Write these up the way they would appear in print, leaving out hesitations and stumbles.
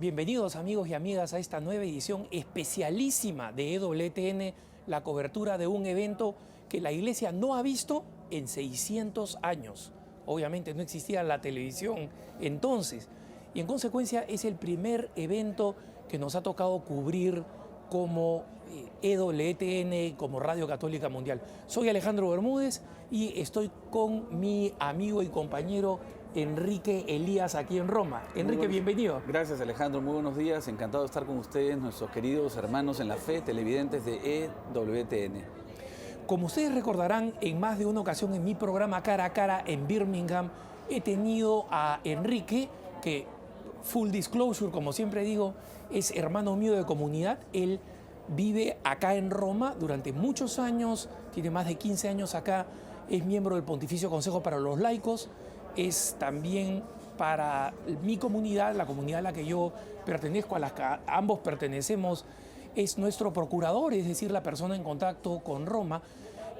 Bienvenidos amigos y amigas a esta nueva edición especialísima de EWTN, la cobertura de un evento que la Iglesia no ha visto en 600 años. Obviamente no existía la televisión entonces y en consecuencia es el primer evento que nos ha tocado cubrir como EWTN, como Radio Católica Mundial. Soy Alejandro Bermúdez y estoy con mi amigo y compañero Enrique Elías aquí en Roma. Enrique, bienvenido. Gracias, Alejandro. Muy buenos días. Encantado de estar con ustedes, nuestros queridos hermanos en la fe, televidentes de EWTN. Como ustedes recordarán, en más de una ocasión en mi programa Cara a Cara en Birmingham, he tenido a Enrique, que, full disclosure, como siempre digo, es hermano mío de comunidad. Él vive acá en Roma durante muchos años, tiene más de 15 años acá, es miembro del Pontificio Consejo para los Laicos, es también para mi comunidad, la comunidad a la que yo pertenezco, a la que ambos pertenecemos, es nuestro procurador, es decir, la persona en contacto con Roma.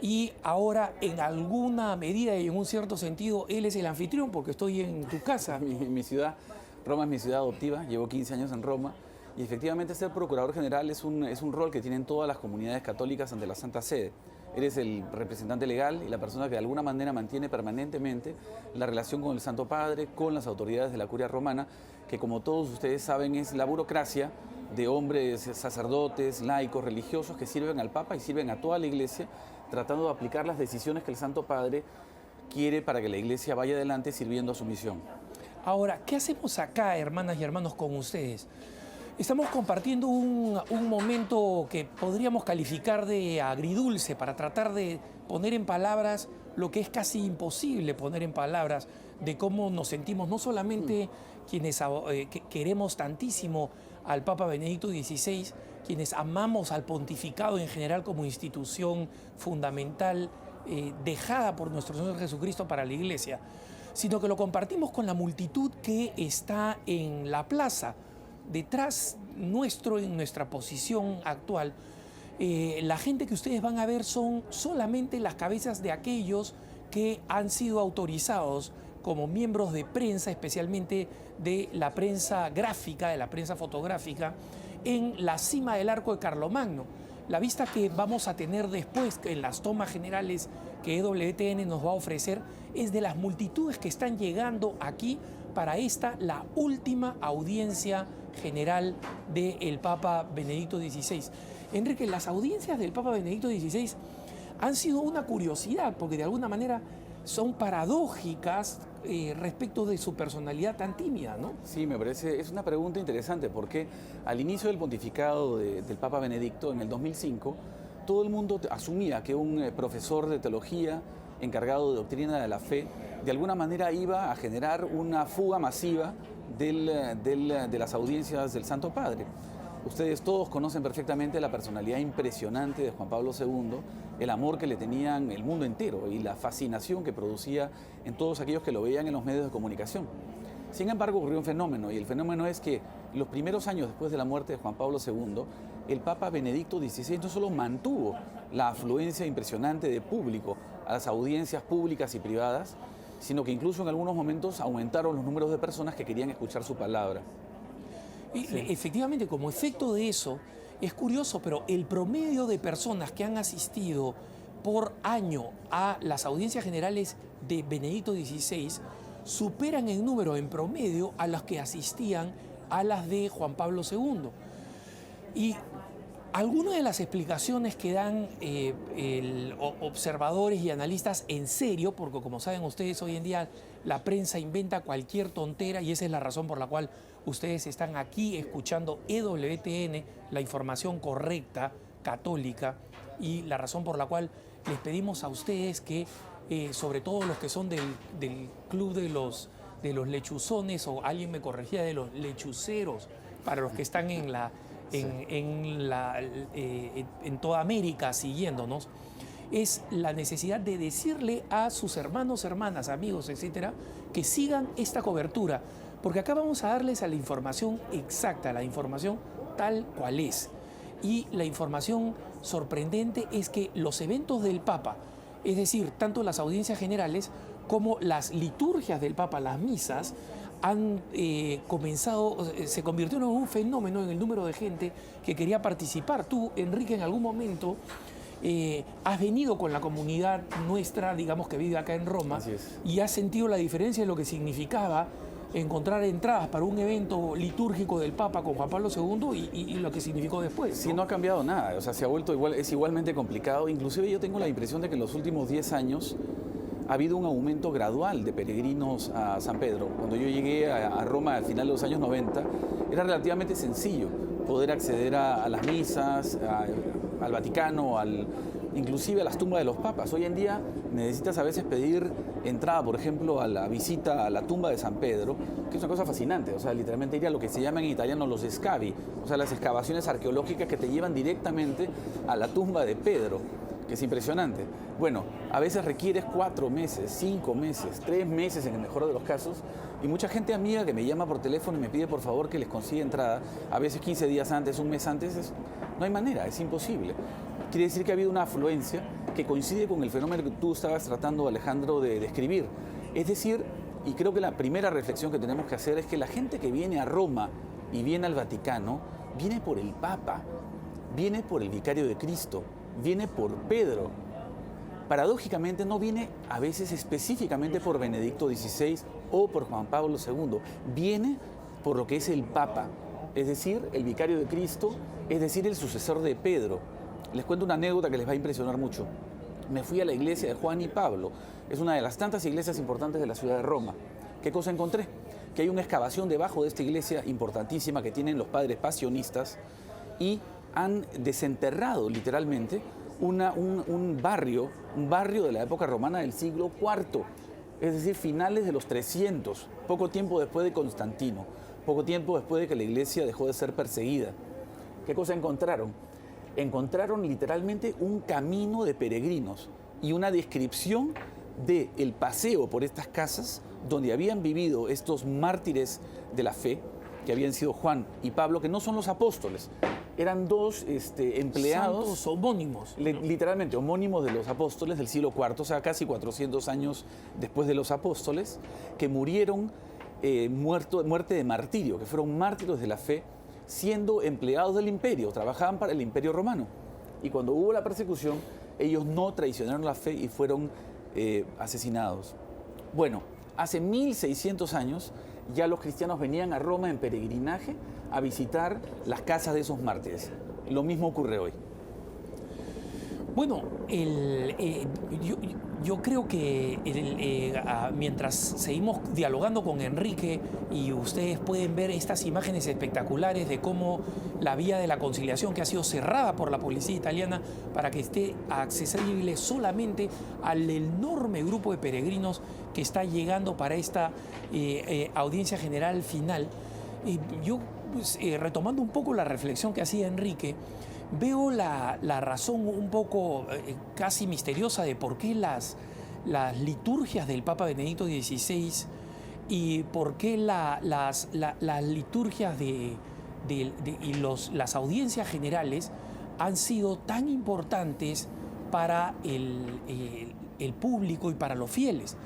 Y ahora, en alguna medida y en un cierto sentido, él es el anfitrión porque estoy en tu casa. Mi ciudad, Roma es mi ciudad adoptiva, llevo 15 años en Roma y efectivamente ser procurador general es un rol que tienen todas las comunidades católicas ante la Santa Sede. Eres el representante legal y la persona que de alguna manera mantiene permanentemente la relación con el Santo Padre, con las autoridades de la Curia Romana, que como todos ustedes saben es la burocracia de hombres, sacerdotes, laicos, religiosos que sirven al Papa y sirven a toda la Iglesia, tratando de aplicar las decisiones que el Santo Padre quiere para que la Iglesia vaya adelante sirviendo a su misión. Ahora, ¿qué hacemos acá, hermanas y hermanos, con ustedes? Estamos compartiendo un momento que podríamos calificar de agridulce para tratar de poner en palabras lo que es casi imposible poner en palabras de cómo nos sentimos, no solamente quienes queremos tantísimo al Papa Benedicto XVI, quienes amamos al pontificado en general como institución fundamental dejada por nuestro Señor Jesucristo para la Iglesia, sino que lo compartimos con la multitud que está en la plaza, detrás nuestro, en nuestra posición actual. La gente que ustedes van a ver son solamente las cabezas de aquellos que han sido autorizados como miembros de prensa, especialmente de la prensa gráfica, de la prensa fotográfica, en la cima del Arco de Carlomagno. La vista que vamos a tener después, en las tomas generales que EWTN nos va a ofrecer, es de las multitudes que están llegando aquí para esta, la última audiencia general del Papa Benedicto XVI. Enrique, las audiencias del Papa Benedicto XVI han sido una curiosidad, porque de alguna manera son paradójicas respecto de su personalidad tan tímida, ¿no? Sí, me parece, es una pregunta interesante, porque al inicio del pontificado del Papa Benedicto, en el 2005, todo el mundo asumía que un profesor de teología encargado de doctrina de la fe, de alguna manera iba a generar una fuga masiva de las audiencias del Santo Padre. Ustedes todos conocen perfectamente la personalidad impresionante de Juan Pablo II, el amor que le tenían el mundo entero y la fascinación que producía en todos aquellos que lo veían en los medios de comunicación. Sin embargo, ocurrió un fenómeno, y el fenómeno es que los primeros años después de la muerte de Juan Pablo II, el Papa Benedicto XVI no solo mantuvo la afluencia impresionante de público a las audiencias públicas y privadas, sino que incluso en algunos momentos aumentaron los números de personas que querían escuchar su palabra. Sí. Efectivamente, como efecto de eso, es curioso, pero el promedio de personas que han asistido por año a las audiencias generales de Benedicto XVI superan en número, en promedio, a las que asistían a las de Juan Pablo II. Y algunas de las explicaciones que dan observadores y analistas en serio, porque como saben ustedes, hoy en día la prensa inventa cualquier tontera y esa es la razón por la cual ustedes están aquí escuchando EWTN, la información correcta, católica, y la razón por la cual les pedimos a ustedes que, sobre todo los que son del club de los lechuzones, o alguien me corregía, de los lechuceros, para los que están en toda América siguiéndonos, es la necesidad de decirle a sus hermanos, hermanas, amigos, etcétera, que sigan esta cobertura, porque acá vamos a darles a la información exacta, la información tal cual es. Y la información sorprendente es que los eventos del Papa, es decir, tanto las audiencias generales como las liturgias del Papa, las misas, han comenzado, se convirtieron en un fenómeno en el número de gente que quería participar. Tú, Enrique, en algún momento has venido con la comunidad nuestra, digamos, que vive acá en Roma, y has sentido la diferencia de lo que significaba encontrar entradas para un evento litúrgico del Papa con Juan Pablo II y lo que significó después. Sí, no ha cambiado nada, o sea, se ha vuelto igual, es igualmente complicado. Inclusive yo tengo la impresión de que en los últimos 10 años ha habido un aumento gradual de peregrinos a San Pedro. Cuando yo llegué a Roma al final de los años 90, era relativamente sencillo poder acceder a las misas, al Vaticano, inclusive a las tumbas de los papas. Hoy en día necesitas a veces pedir entrada, por ejemplo, a la visita a la tumba de San Pedro, que es una cosa fascinante. O sea, literalmente ir a lo que se llama en italiano los scavi, o sea, las excavaciones arqueológicas que te llevan directamente a la tumba de Pedro, que es impresionante. Bueno, a veces requieres 4 meses, 5 meses, 3 meses en el mejor de los casos, y mucha gente amiga que me llama por teléfono y me pide por favor que les consiga entrada, a veces 15 días antes, un mes antes, no hay manera, es imposible. Quiere decir que ha habido una afluencia que coincide con el fenómeno que tú estabas tratando, Alejandro, de describir. Es decir, y creo que la primera reflexión que tenemos que hacer es que la gente que viene a Roma y viene al Vaticano, viene por el Papa, viene por el Vicario de Cristo, viene por Pedro. Paradójicamente no viene a veces específicamente por Benedicto XVI o por Juan Pablo II, viene por lo que es el Papa, es decir, el Vicario de Cristo, es decir, el sucesor de Pedro. Les cuento una anécdota que les va a impresionar mucho. Me fui a la iglesia de Juan y Pablo, es una de las tantas iglesias importantes de la ciudad de Roma. ¿Qué cosa encontré? Que hay una excavación debajo de esta iglesia importantísima que tienen los padres pasionistas y han desenterrado literalmente un barrio de la época romana del siglo IV, es decir, finales de los 300, poco tiempo después de Constantino, poco tiempo después de que la iglesia dejó de ser perseguida. ¿Qué cosa encontraron? Encontraron literalmente un camino de peregrinos y una descripción del paseo por estas casas donde habían vivido estos mártires de la fe, que habían sido Juan y Pablo, que no son los apóstoles, eran dos empleados... Santos homónimos. Literalmente, homónimos de los apóstoles del siglo IV, o sea, casi 400 años después de los apóstoles, que murieron muerte de martirio, que fueron mártires de la fe, siendo empleados del imperio, trabajaban para el imperio romano. Y cuando hubo la persecución, ellos no traicionaron la fe y fueron asesinados. Bueno, hace 1600 años ya los cristianos venían a Roma en peregrinaje a visitar las casas de esos mártires. Lo mismo ocurre hoy. Bueno, yo creo que mientras seguimos dialogando con Enrique y ustedes pueden ver estas imágenes espectaculares de cómo la vía de la conciliación, que ha sido cerrada por la policía italiana para que esté accesible solamente al enorme grupo de peregrinos que está llegando para esta audiencia general final, yo retomando un poco la reflexión que hacía Enrique, veo la razón un poco casi misteriosa de por qué las liturgias del Papa Benedicto XVI y por qué las liturgias y las audiencias generales han sido tan importantes para el público y para los fieles.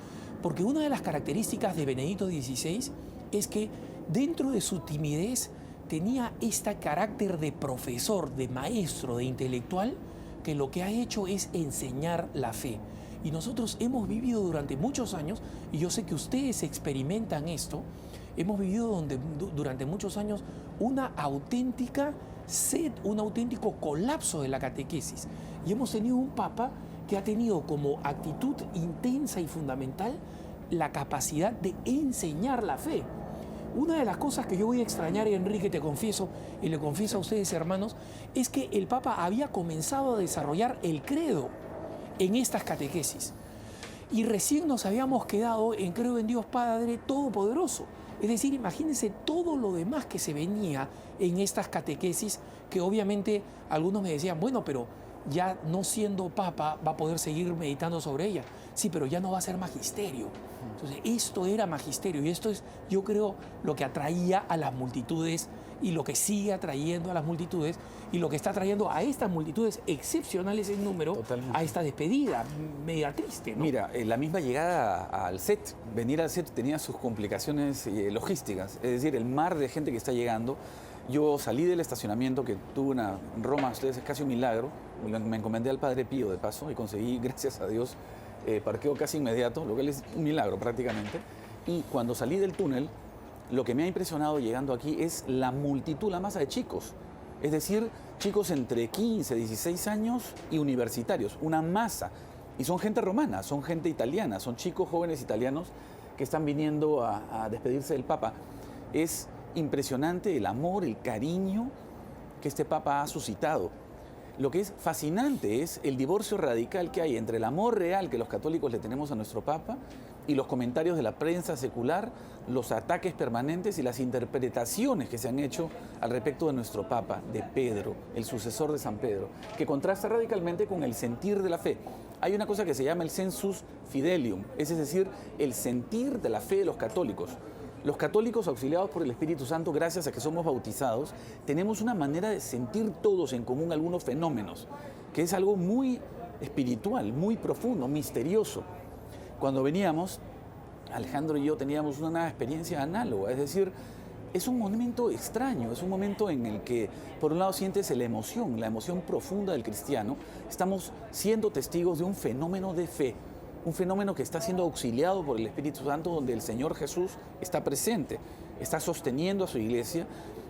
Porque una de las características de Benedicto XVI es que dentro de su timidez tenía este carácter de profesor, de maestro, de intelectual, que lo que ha hecho es enseñar la fe. Y nosotros hemos vivido durante muchos años, y yo sé que ustedes experimentan esto, hemos vivido durante muchos años una auténtica sed, un auténtico colapso de la catequesis. Y hemos tenido un Papa que ha tenido como actitud intensa y fundamental la capacidad de enseñar la fe. Una de las cosas que yo voy a extrañar, Enrique, te confieso, y le confieso a ustedes, hermanos, es que el Papa había comenzado a desarrollar el credo en estas catequesis. Y recién nos habíamos quedado en creo en Dios Padre Todopoderoso. Es decir, imagínense todo lo demás que se venía en estas catequesis, que obviamente algunos me decían, bueno, pero ya no siendo Papa va a poder seguir meditando sobre ella. Sí, pero ya no va a ser magisterio. Entonces, esto era magisterio y esto es, yo creo, lo que atraía a las multitudes y lo que sigue atrayendo a las multitudes y lo que está trayendo a estas multitudes excepcionales en número a esta despedida media triste, ¿no? Mira, la misma llegada al set, venir al set tenía sus complicaciones logísticas, es decir, el mar de gente que está llegando. Yo salí del estacionamiento que tuve en Roma, ustedes es casi un milagro, me encomendé al Padre Pío de paso y conseguí, gracias a Dios, parqueo casi inmediato, lo cual es un milagro prácticamente. Y cuando salí del túnel, lo que me ha impresionado llegando aquí es la multitud, la masa de chicos. Es decir, chicos entre 15, 16 años y universitarios, una masa. Y son gente romana, son gente italiana, son chicos jóvenes italianos que están viniendo a despedirse del Papa. Es impresionante el amor, el cariño que este Papa ha suscitado. Lo que es fascinante es el divorcio radical que hay entre el amor real que los católicos le tenemos a nuestro Papa y los comentarios de la prensa secular, los ataques permanentes y las interpretaciones que se han hecho al respecto de nuestro Papa, de Pedro, el sucesor de San Pedro, que contrasta radicalmente con el sentir de la fe. Hay una cosa que se llama el sensus fidelium, es decir, el sentir de la fe de los católicos. Los católicos auxiliados por el Espíritu Santo, gracias a que somos bautizados, tenemos una manera de sentir todos en común algunos fenómenos, que es algo muy espiritual, muy profundo, misterioso. Cuando veníamos, Alejandro y yo teníamos una experiencia análoga, es decir, es un momento extraño, es un momento en el que, por un lado, sientes la emoción profunda del cristiano. Estamos siendo testigos de un fenómeno de fe, un fenómeno que está siendo auxiliado por el Espíritu Santo, donde el Señor Jesús está presente, está sosteniendo a su iglesia,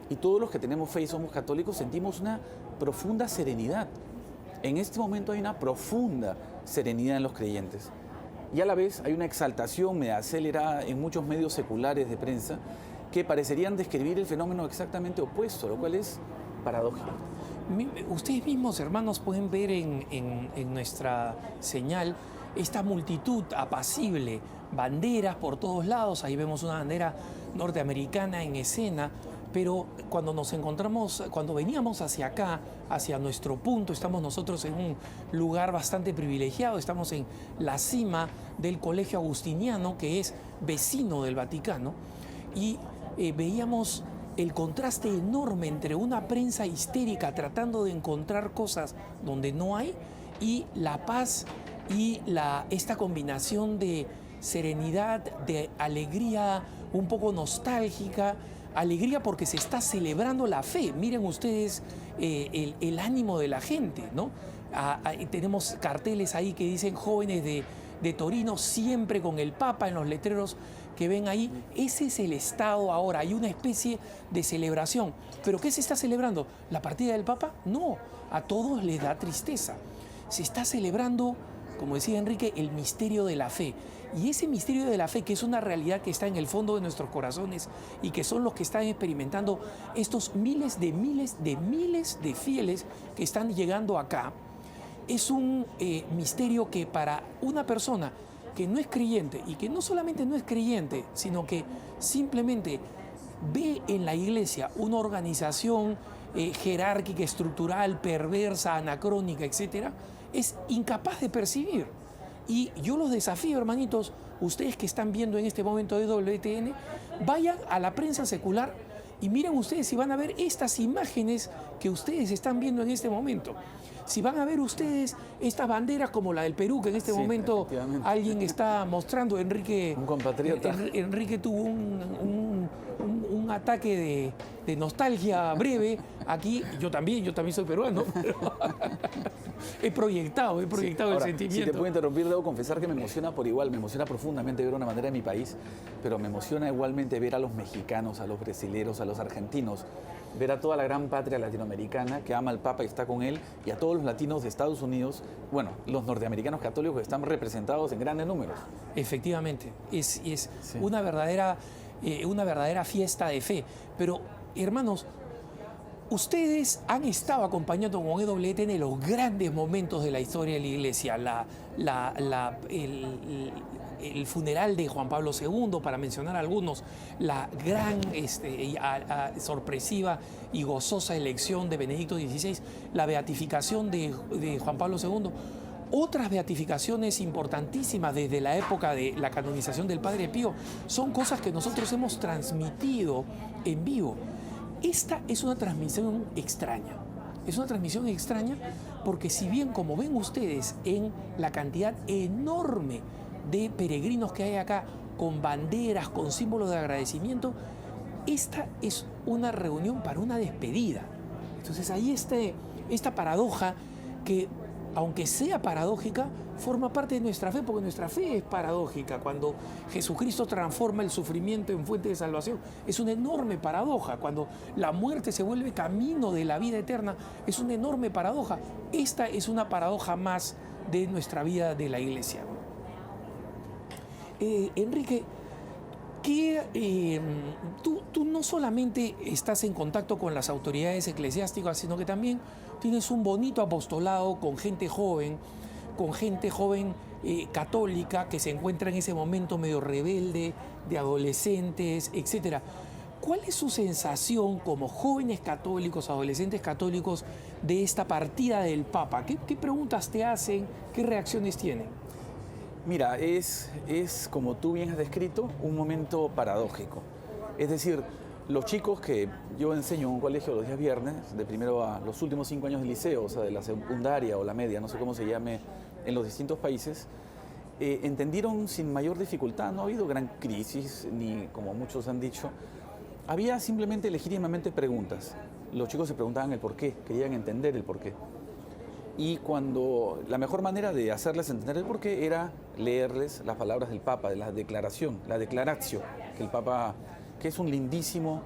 y todos los que tenemos fe y somos católicos sentimos una profunda serenidad. En este momento hay una profunda serenidad en los creyentes. Y a la vez hay una exaltación medio acelerada en muchos medios seculares de prensa que parecerían describir el fenómeno exactamente opuesto, lo cual es paradójico. Ustedes mismos, hermanos, pueden ver en nuestra señal esta multitud apacible, banderas por todos lados. Ahí vemos una bandera norteamericana en escena, pero cuando nos encontramos, cuando veníamos hacia acá, hacia nuestro punto, estamos nosotros en un lugar bastante privilegiado, estamos en la cima del Colegio Agustiniano, que es vecino del Vaticano, y veíamos el contraste enorme entre una prensa histérica tratando de encontrar cosas donde no hay y la paz y esta combinación de serenidad, de alegría un poco nostálgica, alegría porque se está celebrando la fe. Miren ustedes el ánimo de la gente, ¿no? Tenemos carteles ahí que dicen jóvenes de Torino, siempre con el Papa en los letreros que ven ahí. Ese es el estado ahora, hay una especie de celebración. ¿Pero qué se está celebrando? ¿La partida del Papa? No, a todos les da tristeza. Se está celebrando, como decía Enrique, el misterio de la fe. Y ese misterio de la fe, que es una realidad que está en el fondo de nuestros corazones y que son los que están experimentando estos miles de fieles que están llegando acá, es un misterio que para una persona que no es creyente y que no solamente no es creyente, sino que simplemente ve en la iglesia una organización jerárquica, estructural, perversa, anacrónica, etcétera, es incapaz de percibir. Y yo los desafío, hermanitos, ustedes que están viendo en este momento de WTN, vayan a la prensa secular y miren ustedes si van a ver estas imágenes que ustedes están viendo en este momento. Si van a ver ustedes estas banderas como la del Perú, que en este momento alguien está mostrando, Enrique. Un compatriota. Enrique tuvo un ataque de nostalgia breve. Aquí, yo también soy peruano. He proyectado Ahora, el sentimiento. Si te puedo interrumpir, debo confesar que me emociona por igual, me emociona profundamente ver una bandera de mi país, pero me emociona igualmente ver a los mexicanos, a los brasileros, a los argentinos, ver a toda la gran patria latinoamericana que ama al Papa y está con él, y a todos los latinos de Estados Unidos, bueno, los norteamericanos católicos que están representados en grandes números. Efectivamente, es una verdadera fiesta de fe. Pero, hermanos, ustedes han estado acompañando con EWTN los grandes momentos de la historia de la Iglesia, el funeral de Juan Pablo II, para mencionar algunos, la gran, sorpresiva y gozosa elección de Benedicto XVI, la beatificación de Juan Pablo II, otras beatificaciones importantísimas desde la época de la canonización del Padre Pío, son cosas que nosotros hemos transmitido en vivo. Esta es una transmisión extraña. Es una transmisión extraña porque si bien, como ven ustedes, en la cantidad enorme de peregrinos que hay acá, con banderas, con símbolos de agradecimiento, esta es una reunión para una despedida. Entonces ahí esta paradoja que, aunque sea paradójica, forma parte de nuestra fe, porque nuestra fe es paradójica. Cuando Jesucristo transforma el sufrimiento en fuente de salvación, es una enorme paradoja. Cuando la muerte se vuelve camino de la vida eterna, es una enorme paradoja. Esta es una paradoja más de nuestra vida de la Iglesia. Enrique, tú no solamente estás en contacto con las autoridades eclesiásticas, sino que también tienes un bonito apostolado con gente joven católica que se encuentra en ese momento medio rebelde, de adolescentes, etc. ¿Cuál es su sensación como jóvenes católicos, adolescentes católicos, de esta partida del Papa? ¿Qué preguntas te hacen? ¿Qué reacciones tienen? Mira, es, como tú bien has descrito, un momento paradójico. Es decir, los chicos que yo enseño en un colegio los días viernes, de primero a los últimos 5 años del liceo, o sea, de la secundaria o la media, no sé cómo se llame, en los distintos países, entendieron sin mayor dificultad. No ha habido gran crisis, ni como muchos han dicho. Había simplemente legítimamente preguntas. Los chicos se preguntaban el por qué, querían entender el por qué. Y cuando la mejor manera de hacerles entender el por qué era leerles las palabras del Papa, de la declaración, la declaratio, que el Papa, que es un lindísimo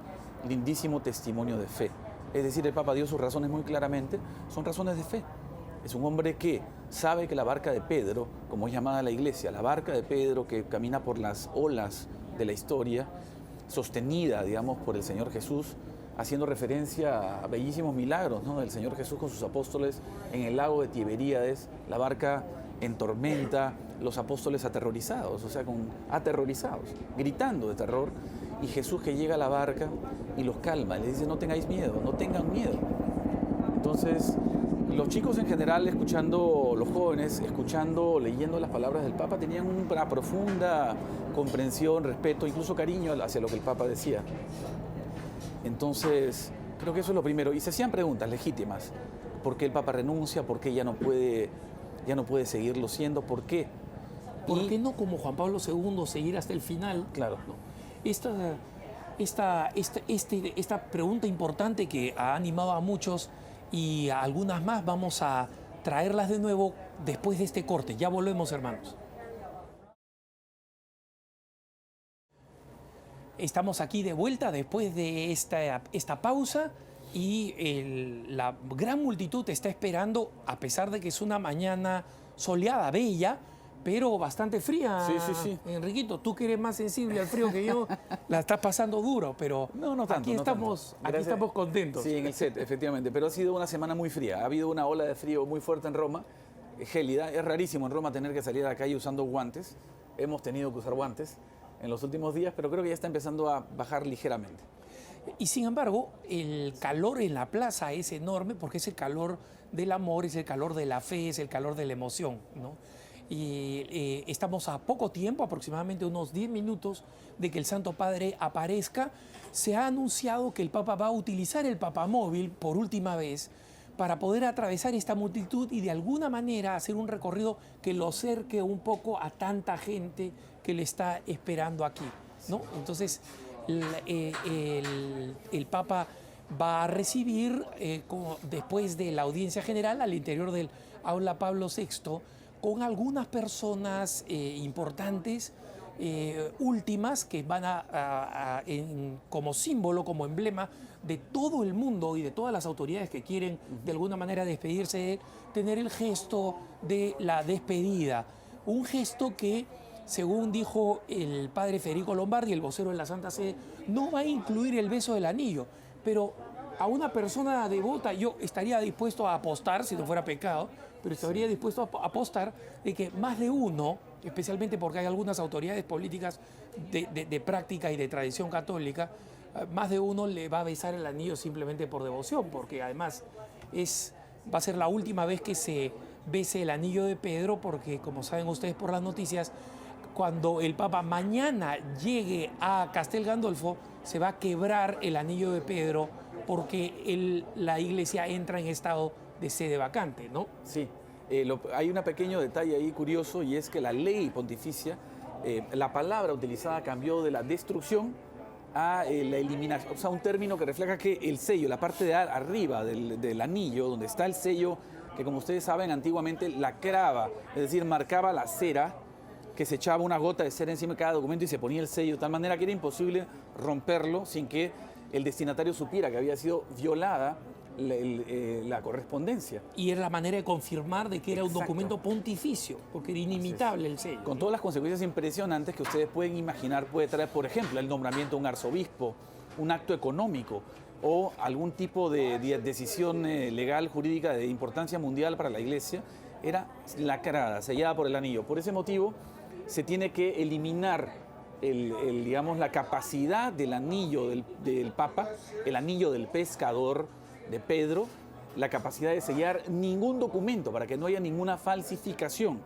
testimonio de fe. Es decir, el Papa dio sus razones muy claramente, son razones de fe. Es un hombre que sabe que la barca de Pedro, como es llamada la Iglesia, la barca de Pedro que camina por las olas de la historia, sostenida, digamos, por el Señor Jesús, haciendo referencia a bellísimos milagros, ¿no?, del Señor Jesús con sus apóstoles en el lago de Tiberíades, la barca en tormenta, los apóstoles aterrorizados, aterrorizados, gritando de terror, y Jesús que llega a la barca y los calma, les dice: no tengáis miedo, no tengan miedo. Entonces, los chicos en general, los jóvenes, leyendo las palabras del Papa, tenían una profunda comprensión, respeto, incluso cariño hacia lo que el Papa decía. Entonces, creo que eso es lo primero. Y se hacían preguntas legítimas. ¿Por qué el Papa renuncia? ¿Por qué ya no puede seguirlo siendo? ¿Por qué? ¿Por qué no, como Juan Pablo II, seguir hasta el final? Claro. ¿No? Esta pregunta importante que ha animado a muchos y a algunas más, vamos a traerlas de nuevo después de este corte. Ya volvemos, hermanos. Estamos aquí de vuelta después de esta pausa y la gran multitud está esperando, a pesar de que es una mañana soleada, bella, pero bastante fría. Sí. Enriquito, tú que eres más sensible al frío que yo, la estás pasando duro, pero no tanto, aquí estamos contentos. Sí, en el set, efectivamente, pero ha sido una semana muy fría. Ha habido una ola de frío muy fuerte en Roma, gélida. Es rarísimo en Roma tener que salir a la calle usando guantes. Hemos tenido que usar guantes en los últimos días, pero creo que ya está empezando a bajar ligeramente. Y sin embargo, el calor en la plaza es enorme porque es el calor del amor, es el calor de la fe, es el calor de la emoción, ¿no? Y estamos a poco tiempo, aproximadamente unos 10 minutos, de que el Santo Padre aparezca. Se ha anunciado que el Papa va a utilizar el papamóvil por última vez para poder atravesar esta multitud y de alguna manera hacer un recorrido que lo acerque un poco a tanta gente que le está esperando aquí, ¿no? Entonces, el Papa va a recibir, después de la audiencia general, al interior del Aula Pablo VI, con algunas personas importantes, últimas, que van como símbolo, como emblema de todo el mundo y de todas las autoridades que quieren de alguna manera despedirse de él, tener el gesto de la despedida. Un gesto que, según dijo el padre Federico Lombardi, el vocero de la Santa Sede, no va a incluir el beso del anillo, pero a una persona devota yo estaría dispuesto a apostar, si no fuera pecado, pero estaría dispuesto a apostar de que más de uno, especialmente porque hay algunas autoridades políticas de práctica y de tradición católica, más de uno le va a besar el anillo simplemente por devoción, porque además va a ser la última vez que se bese el anillo de Pedro, porque como saben ustedes por las noticias, cuando el Papa mañana llegue a Castel Gandolfo, se va a quebrar el anillo de Pedro porque la iglesia entra en estado de sede vacante, ¿no? Sí, hay un pequeño detalle ahí curioso y es que la ley pontificia, la palabra utilizada cambió de la destrucción a la eliminación, o sea, un término que refleja que el sello, la parte de arriba del anillo, donde está el sello, que como ustedes saben antiguamente lacraba, es decir, marcaba la cera, que se echaba una gota de cera encima de cada documento y se ponía el sello, de tal manera que era imposible romperlo sin que el destinatario supiera que había sido violada la correspondencia. Y era la manera de confirmar de que era un Exacto. documento pontificio, porque era inimitable el sello. Con todas las consecuencias impresionantes que ustedes pueden imaginar, puede traer, por ejemplo, el nombramiento de un arzobispo, un acto económico o algún tipo de decisión legal, jurídica de importancia mundial para la iglesia, era lacrada, sellada por el anillo. Por ese motivo, se tiene que eliminar digamos, la capacidad del anillo del Papa, el anillo del pescador de Pedro, la capacidad de sellar ningún documento para que no haya ninguna falsificación.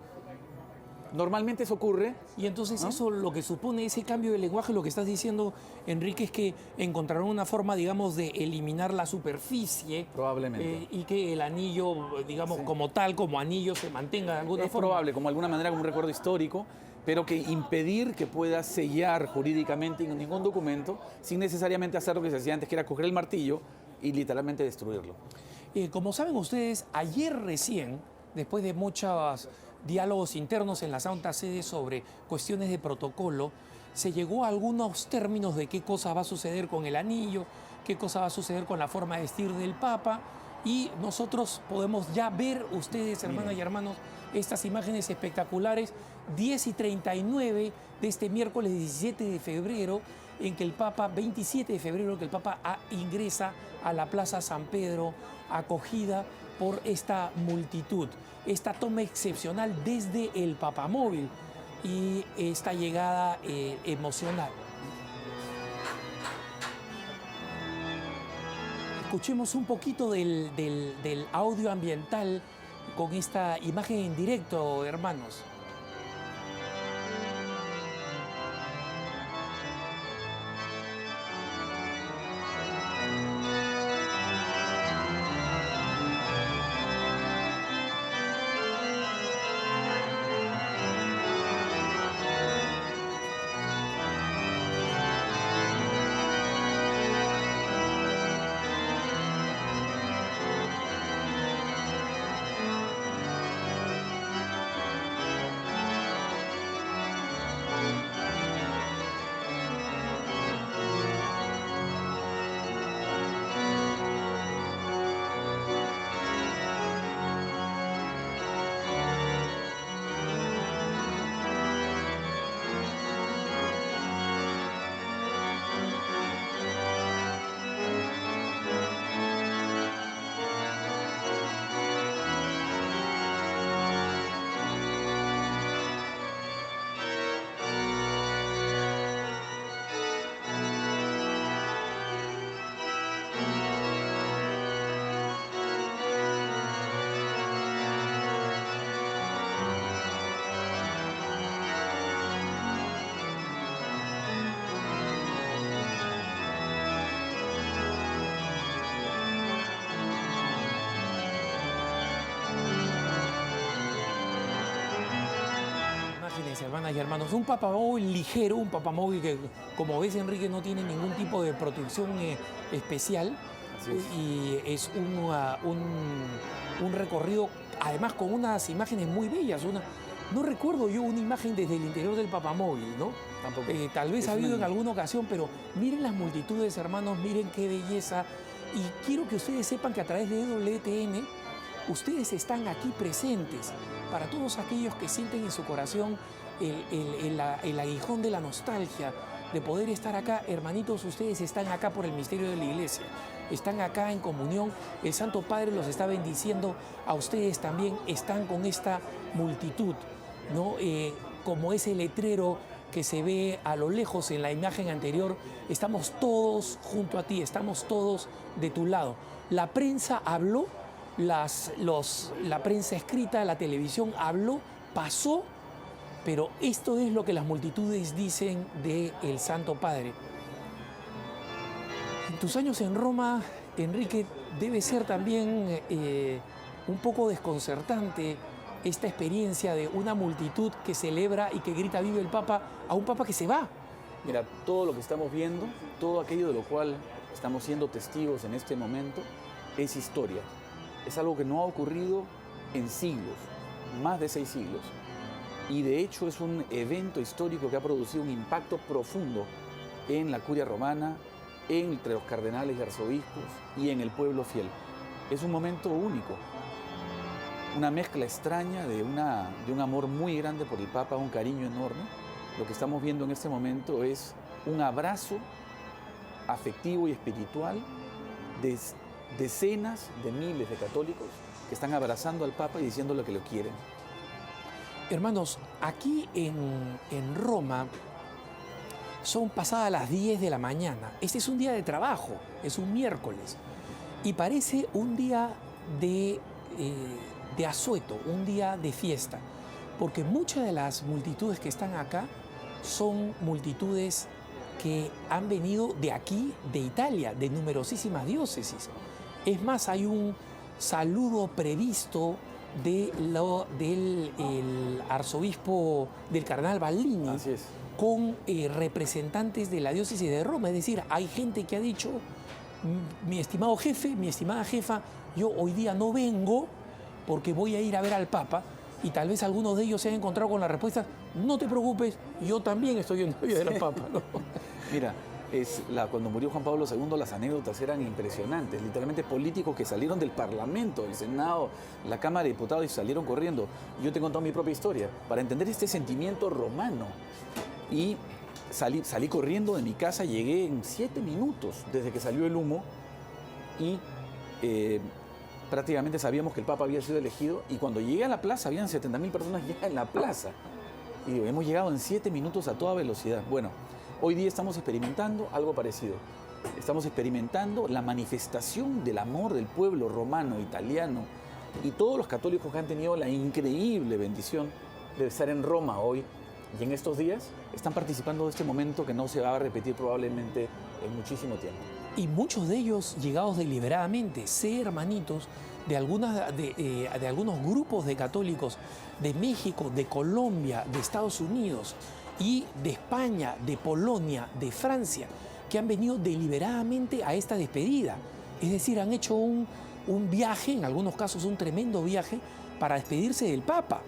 Normalmente eso ocurre. Y entonces, ¿no? Eso lo que supone ese cambio de lenguaje, lo que estás diciendo, Enrique, es que encontraron una forma, digamos, de eliminar la superficie. Probablemente. Y que el anillo, digamos, Sí. como tal, como anillo, se mantenga de alguna Es forma. probable, como de alguna manera, como un recuerdo histórico, pero que impedir que pueda sellar jurídicamente ningún documento sin necesariamente hacer lo que se hacía antes, que era coger el martillo y literalmente destruirlo. Como saben ustedes, ayer recién, después de muchos diálogos internos en la Santa Sede sobre cuestiones de protocolo, se llegó a algunos términos de qué cosa va a suceder con el anillo, qué cosa va a suceder con la forma de vestir del Papa, y nosotros podemos ya ver, ustedes, hermanas y hermanos, estas imágenes espectaculares, 10:39 de este miércoles 17 de febrero, en que el Papa, 27 de febrero, que el Papa ingresa a la Plaza San Pedro, acogida por esta multitud. Esta toma excepcional desde el papamóvil y esta llegada emocional. Escuchemos un poquito del audio ambiental con esta imagen en directo, hermanos. Hermanas y hermanos, un papamóvil ligero, un papamóvil que, como ves, Enrique, no tiene ningún tipo de protección especial. Así es. Y es un recorrido, además con unas imágenes muy bellas. No recuerdo yo una imagen desde el interior del papamóvil, ¿no? Tampoco. Tal vez Es ha habido una- en alguna ocasión, pero miren las multitudes, hermanos, miren qué belleza. Y quiero que ustedes sepan que a través de EWTN, ustedes están aquí presentes. Para todos aquellos que sienten en su corazón el aguijón de la nostalgia, de poder estar acá, hermanitos, ustedes están acá por el misterio de la iglesia, están acá en comunión, el Santo Padre los está bendiciendo, a ustedes también están con esta multitud, ¿no? Como ese letrero que se ve a lo lejos en la imagen anterior, estamos todos junto a ti, estamos todos de tu lado. La prensa habló, la prensa escrita, la televisión habló, pasó, pero esto es lo que las multitudes dicen del Santo Padre. En tus años en Roma, Enrique, debe ser también un poco desconcertante esta experiencia de una multitud que celebra y que grita "Vive el Papa" a un Papa que se va. Mira, todo lo que estamos viendo, todo aquello de lo cual estamos siendo testigos en este momento, es historia. Es algo que no ha ocurrido en siglos, más de 6 siglos. Y de hecho es un evento histórico que ha producido un impacto profundo en la curia romana, entre los cardenales y arzobispos y en el pueblo fiel. Es un momento único, una mezcla extraña de un amor muy grande por el Papa, un cariño enorme. Lo que estamos viendo en este momento es un abrazo afectivo y espiritual de decenas de miles de católicos que están abrazando al Papa y diciéndole que lo quieren. Hermanos, aquí en Roma son pasadas las 10 de la mañana. Este es un día de trabajo, es un miércoles. Y parece un día de asueto, un día de fiesta. Porque muchas de las multitudes que están acá son multitudes que han venido de aquí, de Italia, de numerosísimas diócesis. Es más, hay un saludo previsto del arzobispo, del cardenal Baldini, Así es. con representantes de la diócesis de Roma. Es decir, hay gente que ha dicho, mi estimado jefe, mi estimada jefa, yo hoy día no vengo porque voy a ir a ver al Papa, y tal vez algunos de ellos se han encontrado con la respuesta, no te preocupes, yo también estoy yendo a ver al Papa, ¿no? Mira, cuando murió Juan Pablo II, las anécdotas eran impresionantes. Literalmente políticos que salieron del Parlamento, del Senado, la Cámara de Diputados y salieron corriendo. Yo te he contado mi propia historia para entender este sentimiento romano. Y salí corriendo de mi casa, llegué en 7 minutos desde que salió el humo y prácticamente sabíamos que el Papa había sido elegido. Y cuando llegué a la plaza, habían 70.000 personas ya en la plaza. Y digo, hemos llegado en 7 minutos a toda velocidad. Bueno, hoy día estamos experimentando algo parecido. Estamos experimentando la manifestación del amor del pueblo romano, italiano, y todos los católicos que han tenido la increíble bendición de estar en Roma hoy y en estos días están participando de este momento que no se va a repetir probablemente en muchísimo tiempo. Y muchos de ellos llegados deliberadamente, sé, hermanitos, de algunos grupos de católicos de México, de Colombia, de Estados Unidos y de España, de Polonia, de Francia, que han venido deliberadamente a esta despedida. Es decir, han hecho un viaje, en algunos casos un tremendo viaje, para despedirse del Papa.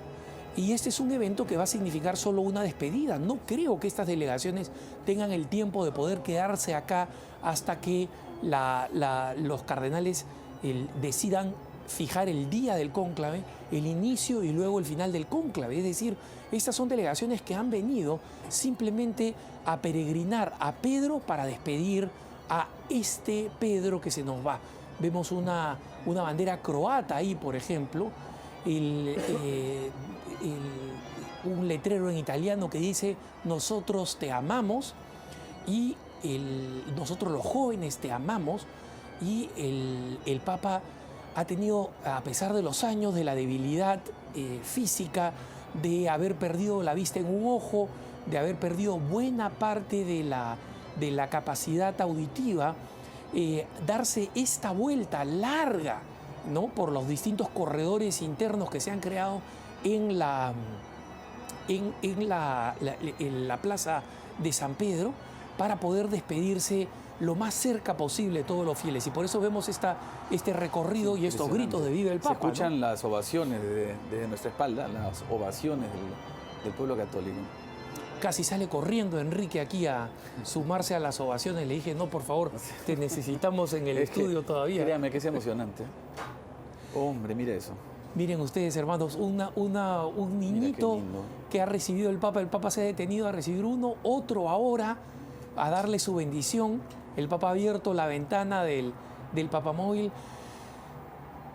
Y este es un evento que va a significar solo una despedida. No creo que estas delegaciones tengan el tiempo de poder quedarse acá hasta que los cardenales decidan fijar el día del cónclave, el inicio y luego el final del cónclave. Es decir, estas son delegaciones que han venido simplemente a peregrinar a Pedro para despedir a este Pedro que se nos va. Vemos una bandera croata ahí, por ejemplo, un letrero en italiano que dice "Nosotros te amamos", y nosotros los jóvenes te amamos. Y el Papa ha tenido, a pesar de los años, de la debilidad física, de haber perdido la vista en un ojo, de haber perdido buena parte de la capacidad auditiva, darse esta vuelta larga, ¿no?, por los distintos corredores internos que se han creado en la plaza de San Pedro, para poder despedirse lo más cerca posible de todos los fieles. Y por eso vemos este recorrido y estos gritos de "Viva el Papa". Se escuchan, ¿no?, las ovaciones desde nuestra espalda, las ovaciones del pueblo católico. Casi sale corriendo Enrique aquí a sumarse a las ovaciones. Le dije, no, por favor, te necesitamos en el estudio todavía. Créame que es emocionante. Hombre, mira eso. Miren ustedes, hermanos, un niñito que ha recibido el Papa se ha detenido a recibir otro ahora a darle su bendición. El Papa ha abierto la ventana del papamóvil.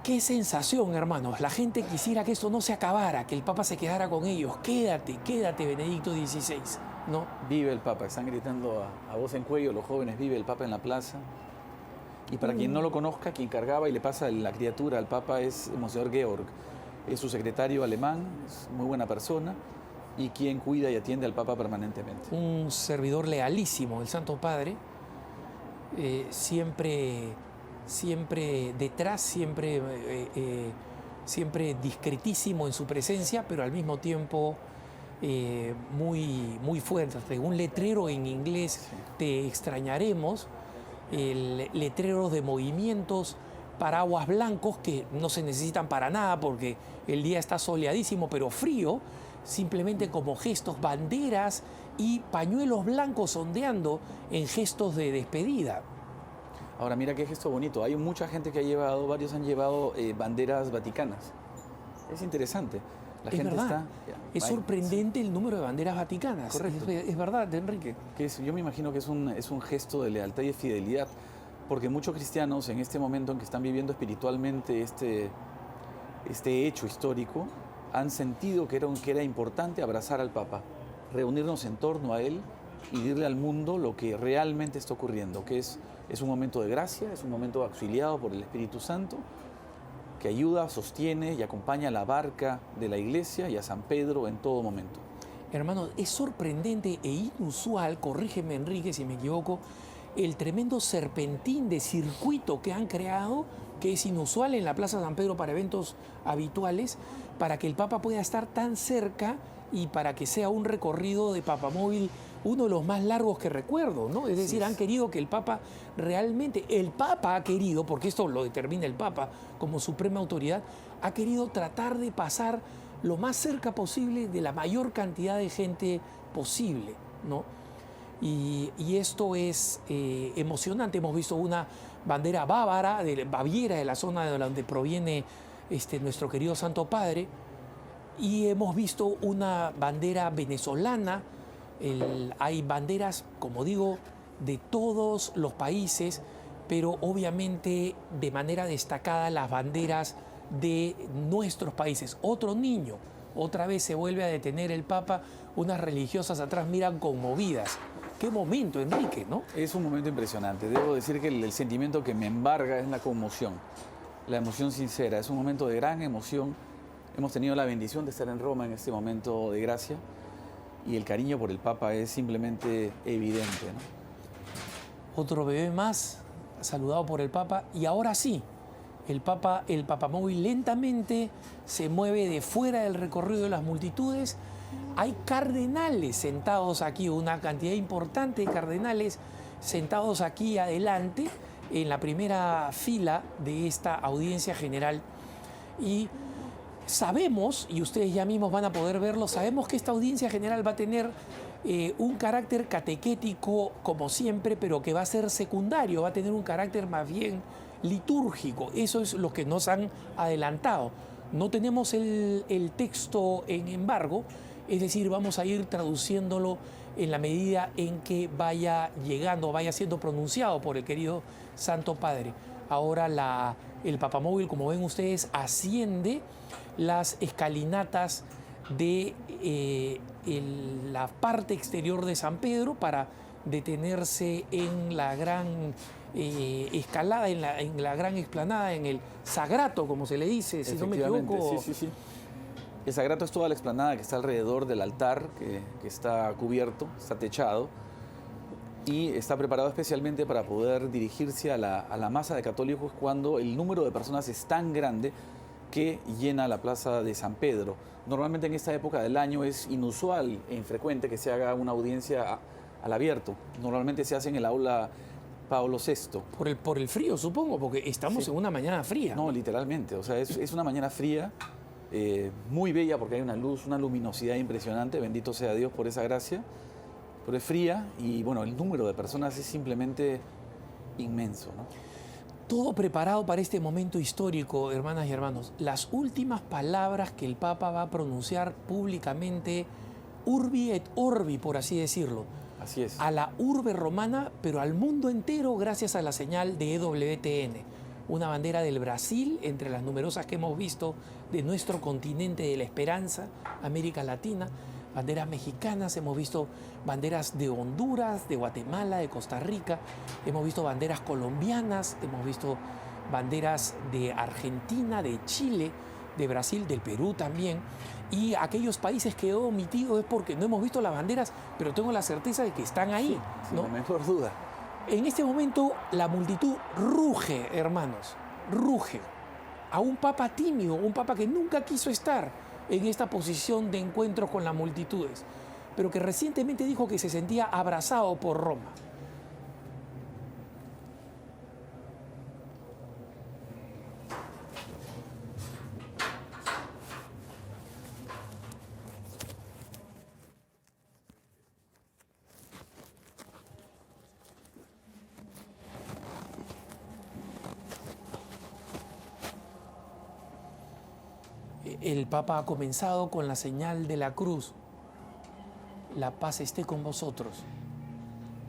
Qué sensación, hermanos. La gente quisiera que esto no se acabara, que el Papa se quedara con ellos. Quédate, Benedicto XVI, ¿no? Vive el Papa. Están gritando a voz en cuello los jóvenes, vive el Papa en la plaza. Y para quien no lo conozca, quien cargaba y le pasa la criatura al Papa es Monseñor Georg. Es su secretario alemán, es muy buena persona, y quien cuida y atiende al Papa permanentemente. Un servidor lealísimo, el Santo Padre, siempre siempre detrás, siempre discretísimo en su presencia, pero al mismo tiempo muy fuerte. Un letrero en inglés, te extrañaremos, el letrero de movimientos, paraguas blancos que no se necesitan para nada porque el día está soleadísimo pero frío, simplemente como gestos, banderas y pañuelos blancos ondeando en gestos de despedida. Ahora mira qué gesto bonito. Hay mucha gente que ha llevado, varios han llevado banderas vaticanas. Es interesante. La Es gente verdad. Es ahí, sorprendente el número de banderas vaticanas. Correcto. Es verdad, Enrique. Yo me imagino que es un gesto de lealtad y de fidelidad, porque muchos cristianos en este momento en que están viviendo espiritualmente este hecho histórico, han sentido que era importante abrazar al Papa, reunirnos en torno a él y dirle al mundo lo que realmente está ocurriendo, que es un momento de gracia, es un momento auxiliado por el Espíritu Santo, que ayuda, sostiene y acompaña a la barca de la Iglesia y a San Pedro en todo momento. Hermano, es sorprendente e inusual, corrígeme Enrique si me equivoco, el tremendo serpentín de circuito que han creado, que es inusual en la Plaza San Pedro para eventos habituales, para que el Papa pueda estar tan cerca y para que sea un recorrido de papamóvil uno de los más largos que recuerdo, ¿no? Es decir, han querido que el Papa el Papa ha querido, porque esto lo determina el Papa como suprema autoridad, ha querido tratar de pasar lo más cerca posible de la mayor cantidad de gente posible, ¿no? Y esto es emocionante. Hemos visto una bandera bávara, de Baviera, de la zona de donde proviene nuestro querido Santo Padre, y hemos visto una bandera venezolana. Hay banderas, como digo, de todos los países, pero obviamente de manera destacada las banderas de nuestros países. Otro niño, otra vez se vuelve a detener el Papa, unas religiosas atrás miran conmovidas. Qué momento, Enrique, ¿no? Es un momento impresionante. Debo decir que el sentimiento que me embarga es la conmoción, la emoción sincera. Es un momento de gran emoción. Hemos tenido la bendición de estar en Roma en este momento de gracia y el cariño por el Papa es simplemente evidente, ¿no? Otro bebé más saludado por el Papa y ahora sí, el papamóvil lentamente se mueve de fuera del recorrido de las multitudes. Hay cardenales sentados aquí, una cantidad importante de cardenales sentados aquí adelante en la primera fila de esta audiencia general. Y sabemos, y ustedes ya mismos van a poder verlo, sabemos que esta audiencia general va a tener un carácter catequético como siempre, pero que va a ser secundario, va a tener un carácter más bien litúrgico. Eso es lo que nos han adelantado. No tenemos el texto en embargo, es decir, vamos a ir traduciéndolo en la medida en que vaya llegando, vaya siendo pronunciado por el querido Santo Padre. Ahora el papamóvil, como ven ustedes, asciende las escalinatas de la parte exterior de San Pedro para detenerse en la gran escalada, en la gran explanada, en el Sagrato, como se le dice, si no me equivoco. Sí. El Sagrato es toda la explanada que está alrededor del altar, que está cubierto, está techado, y está preparado especialmente para poder dirigirse a la masa de católicos cuando el número de personas es tan grande que llena la plaza de San Pedro. Normalmente en esta época del año es inusual e infrecuente que se haga una audiencia al abierto. Normalmente se hace en el aula Pablo VI. Por el frío, supongo, porque estamos en una mañana fría. No, literalmente. O sea, es una mañana fría, muy bella porque hay una luz, una luminosidad impresionante. Bendito sea Dios por esa gracia. Pero es fría y, bueno, el número de personas es simplemente inmenso, ¿no? Todo preparado para este momento histórico, hermanas y hermanos. Las últimas palabras que el Papa va a pronunciar públicamente, urbi et orbi, por así decirlo. Así es. A la urbe romana, pero al mundo entero gracias a la señal de EWTN. Una bandera del Brasil, entre las numerosas que hemos visto de nuestro continente de la esperanza, América Latina. Banderas mexicanas, hemos visto banderas de Honduras, de Guatemala, de Costa Rica, hemos visto banderas colombianas, hemos visto banderas de Argentina, de Chile, de Brasil, del Perú también. Y aquellos países que he omitido es porque no hemos visto las banderas, pero tengo la certeza de que están ahí, Sin ¿no? la menor duda. En este momento la multitud ruge, hermanos, ruge a un papa tímido, un papa que nunca quiso estar en esta posición de encuentro con las multitudes, pero que recientemente dijo que se sentía abrazado por Roma. El Papa ha comenzado con la señal de la cruz. La paz esté con vosotros.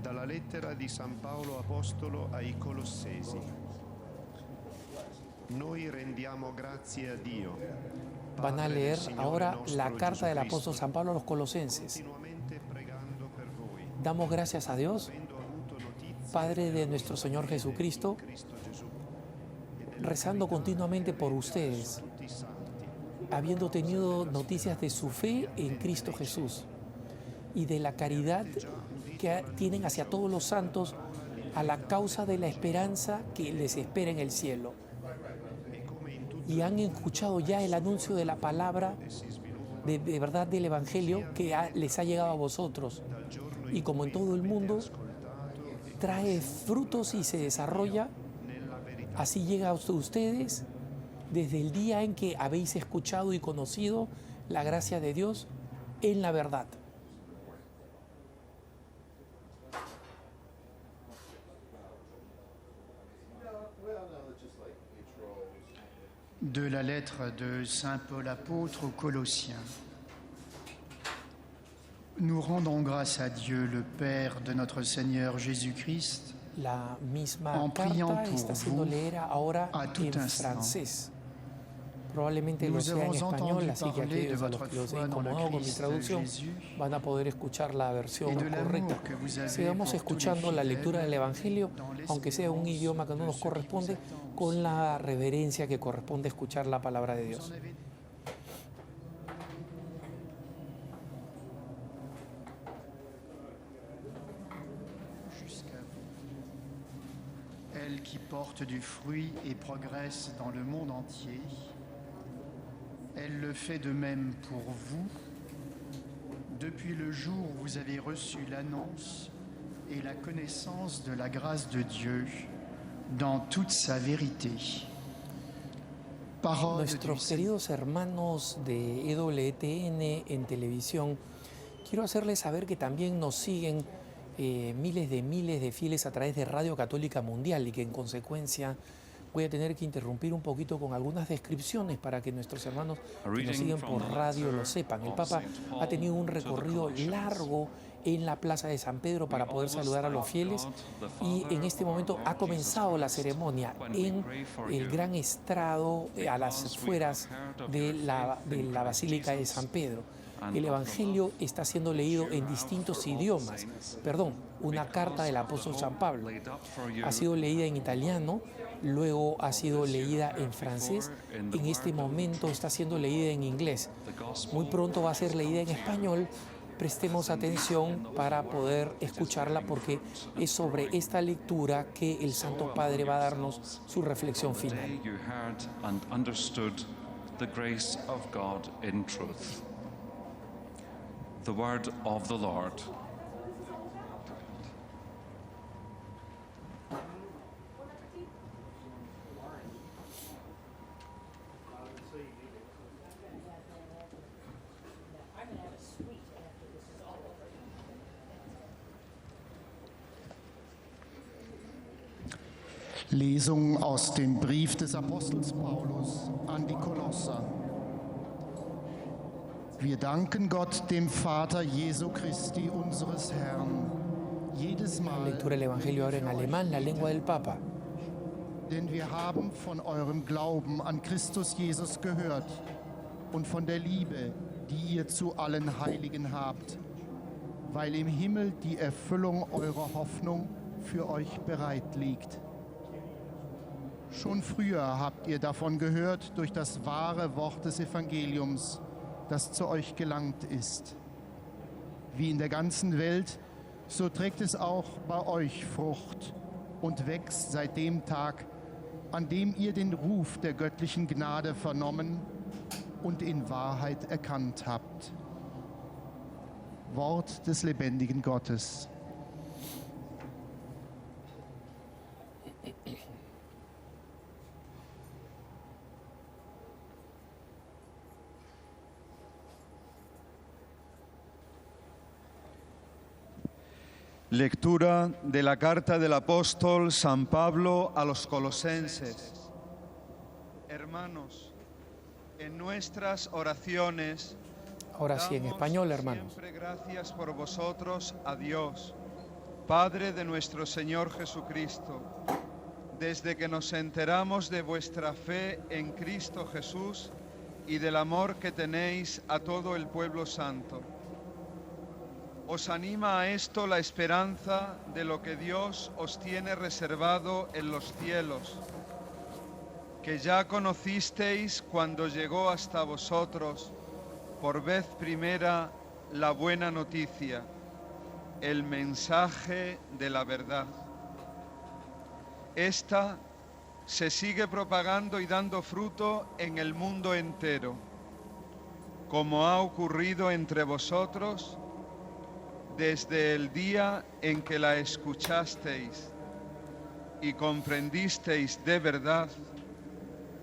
Dalla lettera di San Paolo Apostolo ai Colossesi. Noi rendiamo grazie a Dio. Van a leer ahora la carta del apóstol San Pablo a los colosenses. Damos gracias a Dios, Padre de nuestro Señor Jesucristo, rezando continuamente por ustedes, habiendo tenido noticias de su fe en Cristo Jesús y de la caridad que tienen hacia todos los santos a la causa de la esperanza que les espera en el cielo. Y han escuchado ya el anuncio de la palabra de verdad del Evangelio que les ha llegado a vosotros. Y como en todo el mundo, trae frutos y se desarrolla, así llega a ustedes desde el día en que habéis escuchado y conocido la gracia de Dios en la verdad. De la lettre de Saint Paul apôtre aux Colossiens. Nous rendons grâce à Dieu, le Père de notre Seigneur Jésus-Christ, La misma en priant carta pour está siendo vous leer ahora à tout en instant. francés. Probablemente lo Nous sea en avons español, entendu así que parler de aquellos a los votre que los he foi dans le incomodado con mi Christ traducción Jésus van a poder escuchar la versión et de l'amour correcta. que vous avez Sigamos pour escuchando tous les la lectura del fidèles Evangelio, dans aunque sea un l'espérance idioma que no de nos ceux qui vous corresponde, attendent. con la reverencia que corresponde escuchar la palabra de Dios. Jusqu'à vous. Elle qui porte du fruit et progresse dans le monde entier, elle le fait de même pour vous, depuis le jour où vous avez reçu l'annonce et la connaissance de la grâce de Dieu dans toute sa vérité. Parole Nuestros du queridos hermanos de EWTN en televisión, quiero hacerles saber que también nos siguen miles de fieles a través de Radio Católica Mundial y que en consecuencia voy a tener que interrumpir un poquito con algunas descripciones para que nuestros hermanos que nos siguen por radio lo sepan. El Papa ha tenido un recorrido largo en la Plaza de San Pedro para poder saludar a los fieles y en este momento ha comenzado la ceremonia en el gran estrado a las afueras de la Basílica de San Pedro. El Evangelio está siendo leído en distintos idiomas. Perdón, una carta del apóstol San Pablo ha sido leída en italiano, luego ha sido leída en francés, en este momento está siendo leída en inglés. Muy pronto va a ser leída en español. Prestemos atención para poder escucharla porque es sobre esta lectura que el Santo Padre va a darnos su reflexión final. The word of the Lord. Lesung aus dem Brief des Apostels Paulus an die Kolosser. Wir danken Gott, dem Vater Jesu Christi, unseres Herrn, jedes La Mal, lectura del Evangelio ahora en alemán, la lengua del Papa. denn wir haben von eurem Glauben an Christus Jesus gehört und von der Liebe, die ihr zu allen Heiligen habt, weil im Himmel die Erfüllung eurer Hoffnung für euch bereit liegt. Schon früher habt ihr davon gehört durch das wahre Wort des Evangeliums, das zu euch gelangt ist. Wie in der ganzen Welt so trägt es auch bei euch Frucht und wächst seit dem Tag, an dem ihr den Ruf der göttlichen Gnade vernommen und in Wahrheit erkannt habt. Wort des lebendigen Gottes. Lectura de la carta del apóstol San Pablo a los colosenses. Hermanos, en nuestras oraciones Ahora sí, en damos español, hermanos. siempre gracias por vosotros a Dios, Padre de nuestro Señor Jesucristo, desde que nos enteramos de vuestra fe en Cristo Jesús y del amor que tenéis a todo el pueblo santo. Os anima a esto la esperanza de lo que Dios os tiene reservado en los cielos, que ya conocisteis cuando llegó hasta vosotros por vez primera la buena noticia, el mensaje de la verdad. Esta se sigue propagando y dando fruto en el mundo entero, como ha ocurrido entre vosotros desde el día en que la escuchasteis y comprendisteis de verdad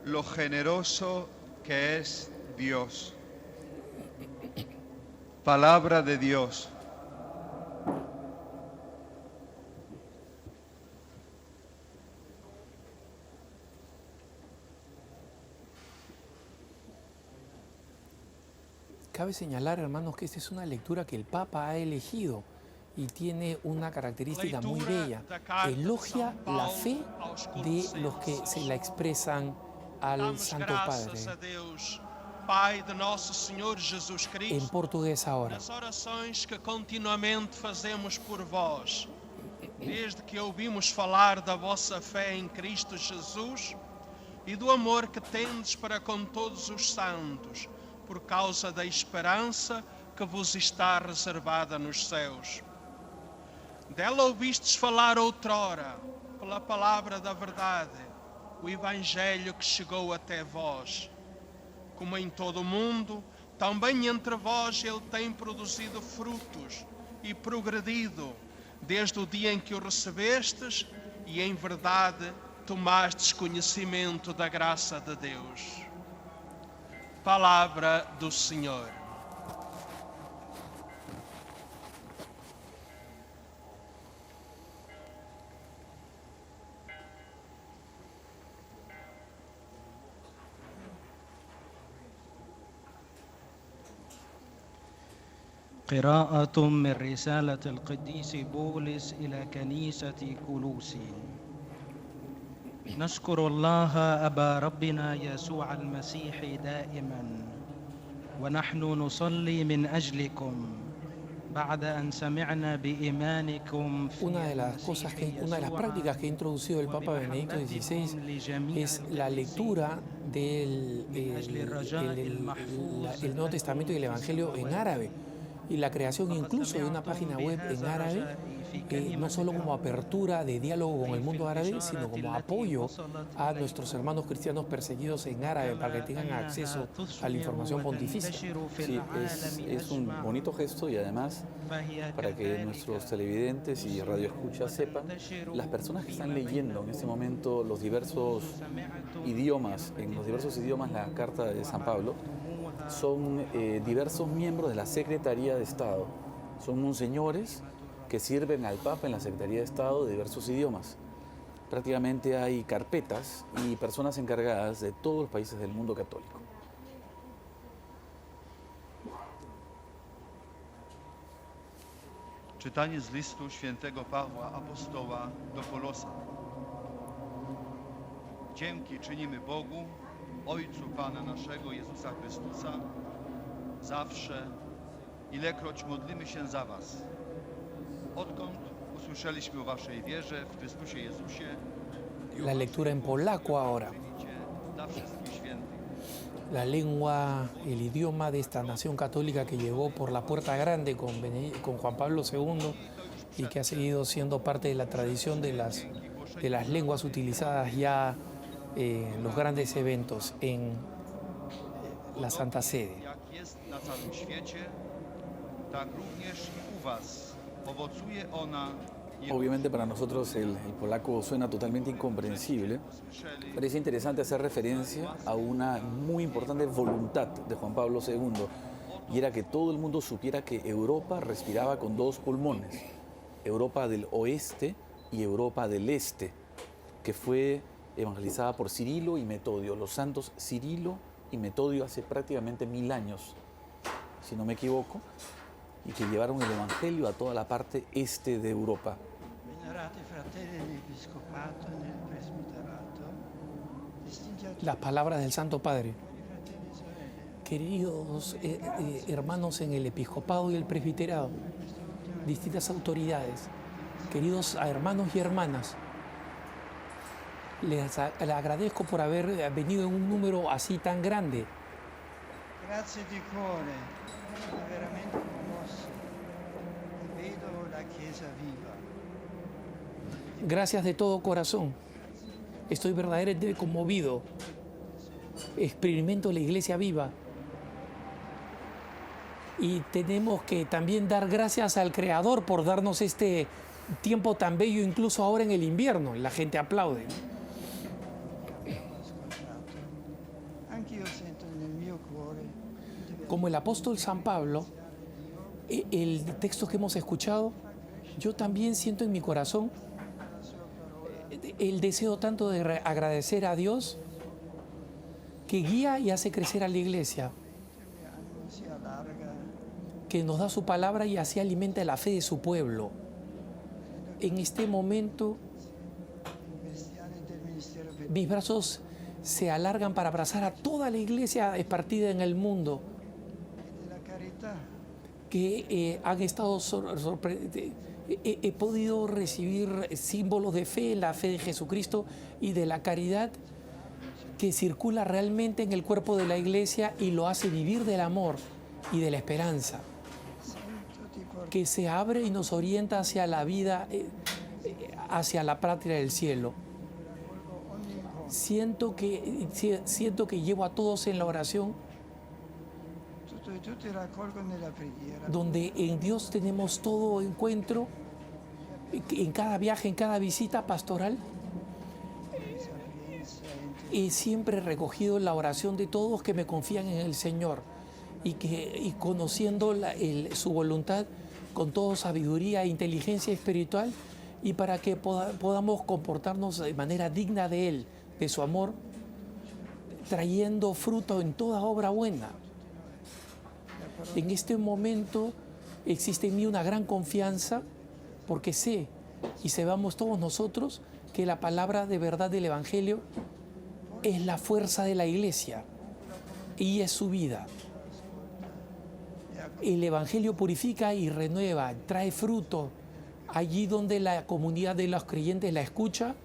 lo generoso que es Dios. Palabra de Dios. Cabe señalar, hermanos, que esta es una lectura que el Papa ha elegido y tiene una característica muy bella. Elogia la fe de los que se la expresan al Santo Padre. Pai de nosso Senhor Jesus Cristo, En portugués ahora. nas orações que continuamente fazemos por vós, desde que ouvimos falar da vossa fé em Cristo Jesus e do amor que tendes para com todos os santos, por causa da esperança que vos está reservada nos céus. Dela ouvistes falar outrora, pela palavra da verdade, o Evangelho que chegou até vós. Como em todo o mundo, também entre vós ele tem produzido frutos e progredido, desde o dia em que o recebestes e em verdade tomastes conhecimento da graça de Deus. Palavra do Senhor. قراءة من رسالة القديس بولس إلى كنيسة كولوسي. نشكر الله أبا ربنا يسوع المسيح دائما ونحن نصلي من أجلكم بعد أن سمعنا بإيمانكم في Una de las prácticas que ha introducido el Papa Benedicto XVI es la lectura del el Nuevo Testamento y el Evangelio en árabe, y la creación incluso de una página web en árabe, no solo como apertura de diálogo con el mundo árabe, sino como apoyo a nuestros hermanos cristianos perseguidos en árabe para que tengan acceso a la información pontificia. Sí, es un bonito gesto, y además para que nuestros televidentes y radioescuchas sepan, las personas que están leyendo en este momento los diversos idiomas, la Carta de San Pablo, son diversos miembros de la Secretaría de Estado. Son monseñores que sirven al Papa en la Secretaría de Estado de diversos idiomas. Prácticamente hay carpetas y personas encargadas de todos los países del mundo católico. Czytanie z listu świętego Pawła Apostoła do Kolosa. Dzięki czynimy Bogu, Ojcu Pana naszego Jezusa Chrystusa, zawsze, ilekroć modlimy się za was. Odkąd usłyszeliśmy o waszej wierze w Chrystusie Jezusie i o La lectura en polaco ahora. dla wszystkich świętych. La lengua, el idioma de esta nación católica que llegó por la Puerta Grande con Juan Pablo II y que ha seguido siendo parte de la tradición de las lenguas utilizadas ya en los grandes eventos en la Santa Sede. Jak jest na całym świecie, tak również i u was owocuje ona. Obviamente para nosotros el polaco suena totalmente incomprensible. Parece interesante hacer referencia a una muy importante voluntad de Juan Pablo II, y era que todo el mundo supiera que Europa respiraba con dos pulmones, Europa del oeste y Europa del este, que fue evangelizada por Cirilo y Metodio, los santos Cirilo y Metodio hace prácticamente 1000 años, si no me equivoco, y que llevaron el evangelio a toda la parte este de Europa. Venerati fratelli nell'episcopato e nel presbiterato, distinti autori, Las palabras del Santo Padre. fratelli e sorelle, Queridos hermanos en el episcopado y el presbiterado, distintas autoridades, queridos hermanos y hermanas, les agradezco por haber venido en un número así tan grande. grazie di cuore, sono veramente commosso e vedo la Chiesa viva. Gracias de todo corazón. Estoy verdaderamente conmovido. Experimento la iglesia viva. Y tenemos que también dar gracias al Creador por darnos este tiempo tan bello, incluso ahora en el invierno. La gente aplaude. Ascoltato. Anch'io sento nel mio cuore di ver Como el apóstol San Pablo, el texto que hemos escuchado, yo también siento en mi corazón el deseo tanto de agradecer a Dios que guía y hace crecer a la iglesia, il mio animo si allarga. que nos da su palabra y así alimenta la fe de su pueblo. En este momento, I cristiani del ministero mis brazos se alargan para abrazar a toda la iglesia espartida en el mundo e della carità. que han estado he podido recibir símbolos de fe, la fe de Jesucristo y de la caridad que circula realmente en el cuerpo de la iglesia y lo hace vivir del amor y de la esperanza, Sento di portare que se abre y nos orienta hacia la vida, hacia la patria del cielo. ogni incontro. Siento que llevo a todos en la oración, Tutto e tutti raccolgo nella preghiera. donde en Dios tenemos todo encuentro, en cada viaje, en cada visita pastoral. Sapienza e He siempre recogido la oración de todos que me confían en el Señor y conociendo su voluntad con toda sabiduría e inteligencia espiritual, y para que podamos comportarnos de manera digna de Él, de su amor, trayendo fruto en toda obra buena. En este momento existe en mí una gran confianza porque sé y sabemos todos nosotros que la palabra de verdad del Evangelio es la fuerza de la iglesia y es su vida. El Evangelio purifica y renueva, trae fruto allí donde la comunidad de los creyentes la escucha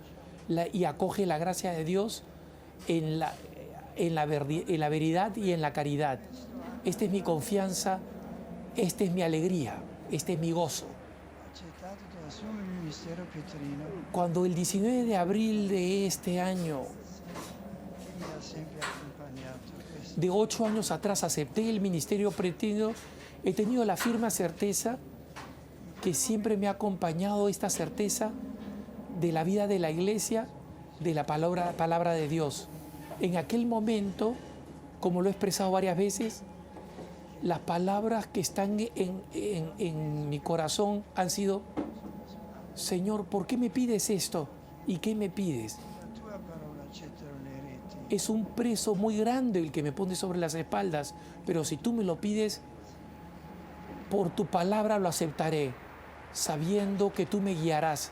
y acoge la gracia de Dios en la veridad y en la caridad. Esta es mi confianza, esta es mi alegría, este es mi gozo. accettato di assumere il ministero petrino Cuando el 19 de abril de este año, che mi ha sempre accompagnato. de 8 años atrás, acepté el ministerio pretendido, he tenido la firme certeza que siempre me ha acompañado esta certeza de la vida de la iglesia, de la palabra de Dios. En aquel momento, como lo he expresado varias veces, las palabras que están en mi corazón han sido: Señor, ¿por qué me pides esto? ¿Y qué me pides? La tua parola accetterò le reti. Es un peso muy grande el que me pones sobre las espaldas, pero si tú me lo pides, por tu palabra lo aceptaré, sabiendo que tú me guiarás,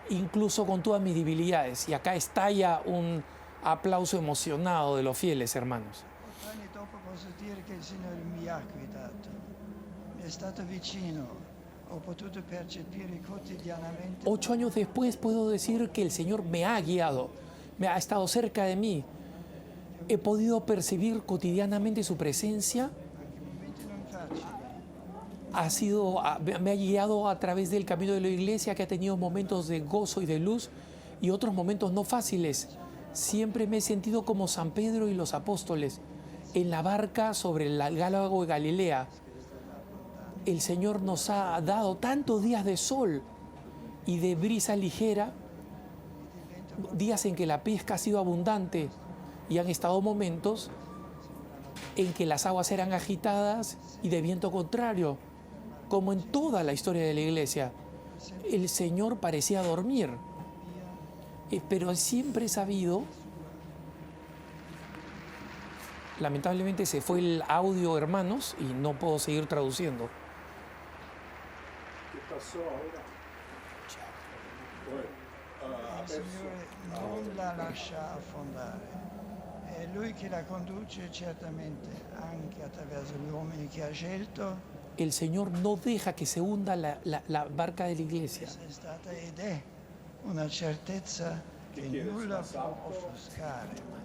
incluso con todas mis debilidades. Y acá estalla un aplauso emocionado de los fieles hermanos. 8 anni dopo posso dire che il Signore mi ha guidato, mi è stato vicino, ho potuto percepire quotidianamente 8 años después puedo decir que el Señor me ha guiado, me ha estado cerca de mí. He podido percibir cotidianamente su presencia anche momenti non facili, me ha guiado a través del camino de la iglesia, que ha tenido momentos de gozo y de luz y otros momentos no fáciles. Siempre me he sentido como San Pedro y los apóstoles en la barca sobre el lago de Galilea. El Señor nos ha dado tantos días de sol y de brisa ligera, días en que la pesca ha sido abundante, y han estado momentos en que las aguas eran agitadas y de viento contrario, como en toda la historia de la iglesia. El Señor parecía dormir, pero siempre he sabido. Lamentablemente se fue el audio, hermanos, y no puedo seguir traduciendo. ¿Qué pasó ahora? Il Signore non la lascia affondare. È Lui che la conduce certamente anche attraverso gli uomini che ha scelto. El Señor no deja que se hunda la barca de la iglesia. È stata ed è una certezza che nulla può offuscare.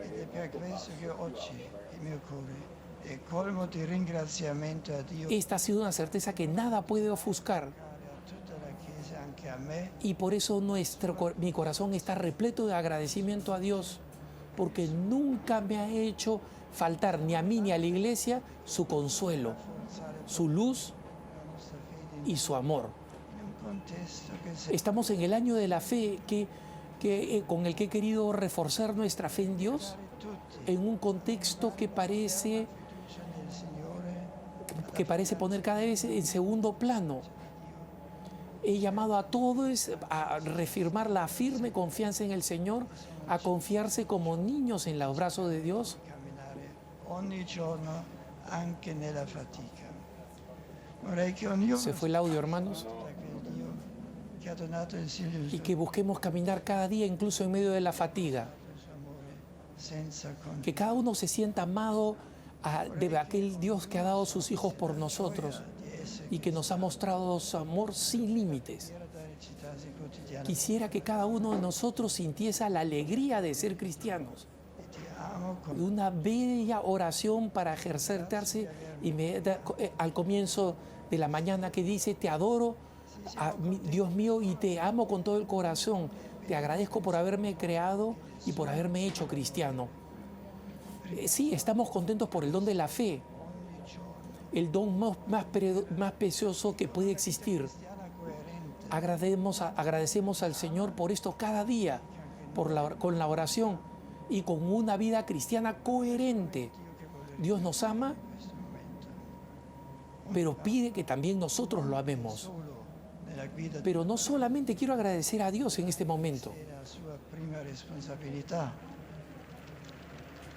Ed è per questo che oggi il mio cuore è colmo di ringraziamento a Dio, Esta ha sido una certeza que nada puede ofuscar, a tutta la Chiesa, anche a me, y por eso mi corazón está repleto de agradecimiento a Dios, porque nunca me ha hecho faltar ni a mí ni a la iglesia su consuelo, su luz la nostra fede y su amor. in un contesto che se Estamos en el año de la fe con el que he querido reforzar nuestra fe en Dios, tutti en un contexto que parece fiducia nel Signore, poner cada vez en segundo plano. He llamado a todos a reafirmar la firme confianza en el Señor, a confiarse como niños en los brazos de Dios. camminare ogni giorno anche nella fatica. Vorrei che ognuno Se fue el audio, hermanos. da quel Dio che ha donato il Signore Y il que busquemos caminar cada día, incluso en medio de la fatiga. suo amore senza conto. Que cada uno se sienta amado de aquel Dios que ha dado sus hijos por nosotros y que nos ha mostrado su amor sin límites. Quisiera que cada uno de nosotros sintiese la alegría de ser cristianos. Ti amo con Una bella oración para ejercitarse al comienzo de la mañana, que dice: te adoro, Dios mío, y te amo con todo el corazón. Te agradezco por haberme creado y por haberme hecho cristiano. Sí, estamos contentos por el don de la fe, el don más precioso que puede existir. cristiana coerente, Agradecemos al Señor por esto cada día, con la oración y con una vida cristiana coherente. Dios nos ama, pero pide que también nosotros lo amemos. solo nella guida Pero no solamente quiero agradecer a Dios en este momento. della sua prima responsabilità.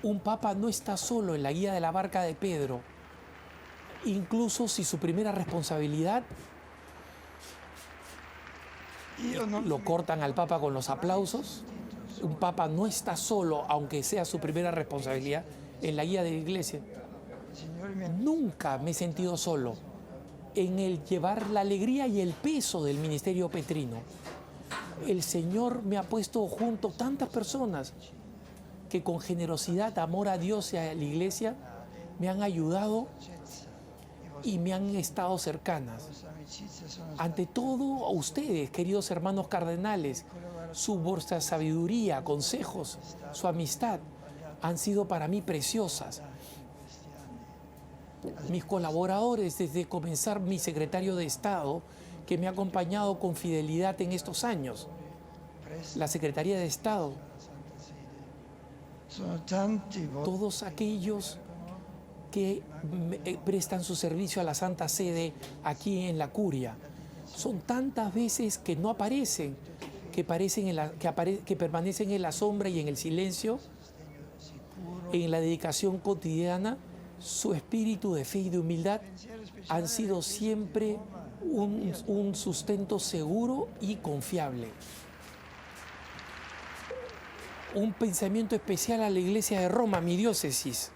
Un papa no está solo en la guía de la barca de Pedro, incluso si su primera responsabilidad Io non lo cortan al papa con los aplausos. Un papa no está solo, aunque sea su primera responsabilidad, en la guía de la iglesia. il Signore mi ha Nunca me he sentido solo en el llevar la alegría y el peso del ministerio petrino. El Señor me ha puesto junto tantas personas que con generosidad, amor a Dios y a la iglesia me han ayudado y me han estado cercanas. vostra amicizia sono Ante todo, a ustedes, queridos hermanos cardenales, vuestra sabiduría, consejos, su amistad han sido para mí preciosas. Mis colaboradores, desde comenzar, mi secretario de Estado, que me ha acompañado con fidelidad en estos años, la Secretaría de Estado, sono tanti todos aquellos que prestan su servicio a la Santa Sede aquí en la Curia. Son tantas veces que no aparecen, que permanecen en la sombra y en el silencio, en la dedicación cotidiana. Su espíritu de fe y de humildad han sido siempre un sustento seguro y confiable. Un pensamiento especial a la Iglesia de Roma, mi diócesis.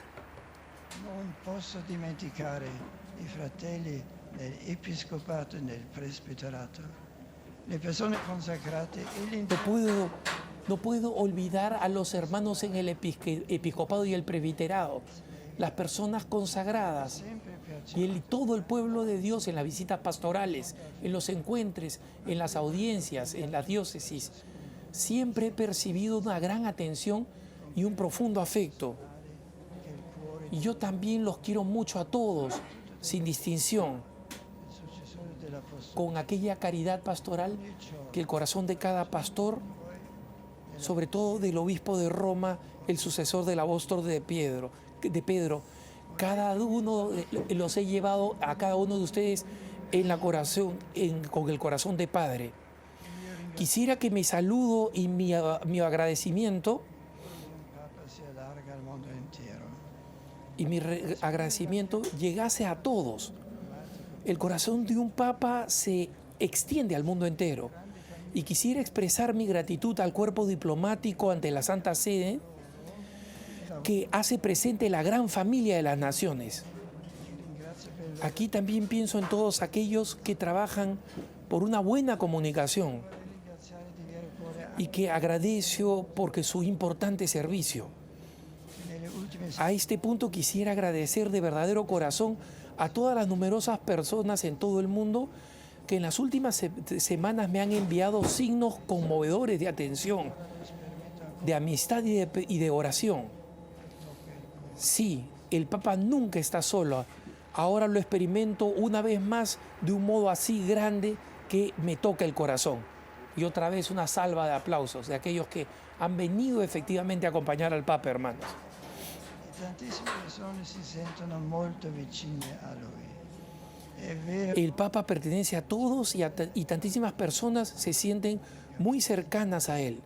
Non posso dimenticare i fratelli nell'episcopato e nel presbiterato, le persone consacrate e l'intero No puedo olvidar a los hermanos en el episcopado y el presbiterado, las personas consagradas y todo el pueblo de Dios en las visitas pastorales, en los encuentros, en las audiencias, en las diócesis. Siempre he percibido una gran atención y un profundo afecto. Y yo también los quiero mucho a todos, sin distinción, con aquella caridad pastoral que el corazón de cada pastor, sobre todo del obispo de Roma, el sucesor del apóstol de Pedro, cada uno los he llevado a cada uno de ustedes en la corazón, con el corazón de Padre. Quisiera que mi saludo y mi agradecimiento llegase a todos. El corazón de un papa se extiende al mundo entero. Y quisiera expresar mi gratitud al cuerpo diplomático ante la Santa Sede, que hace presente la gran familia de las naciones. Aquí también pienso en todos aquellos que trabajan por una buena comunicación y que agradezco porque su importante servicio. A este punto quisiera agradecer de verdadero corazón a todas las numerosas personas en todo el mundo que en las últimas semanas me han enviado signos conmovedores de atención, de amistad y de oración. Sí, el Papa nunca está solo. Ahora lo experimento una vez más de un modo así grande que me toca el corazón. Y otra vez una salva de aplausos de aquellos que han venido efectivamente a acompañar al Papa, hermanos. Tantissime persone si sentono molto vicine a lui. È vero. El Papa pertenece a todos y tantísimas personas se sienten muy cercanas a él.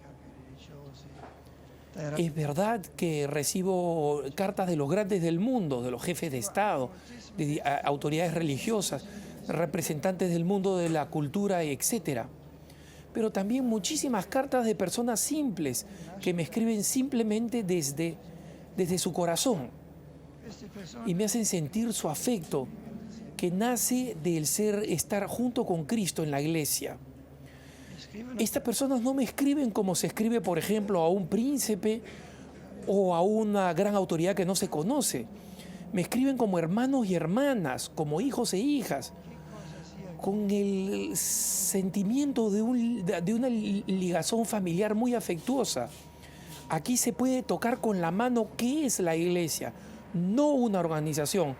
Es verdad que recibo cartas de los grandes del mundo, de los jefes de Estado, de autoridades religiosas, representantes del mundo de la cultura, etc. Pero también muchísimas cartas de personas simples que me escriben simplemente desde su corazón y me hacen sentir su afecto que nace del estar junto con Cristo en la iglesia. Estas personas no me escriben como se escribe, por ejemplo, a un príncipe o a una gran autoridad que no se conoce. Me escriben como hermanos y hermanas, como hijos e hijas, con el sentimiento de una ligazón familiar muy afectuosa. Aquí se puede tocar con la mano qué es la iglesia, no una organización,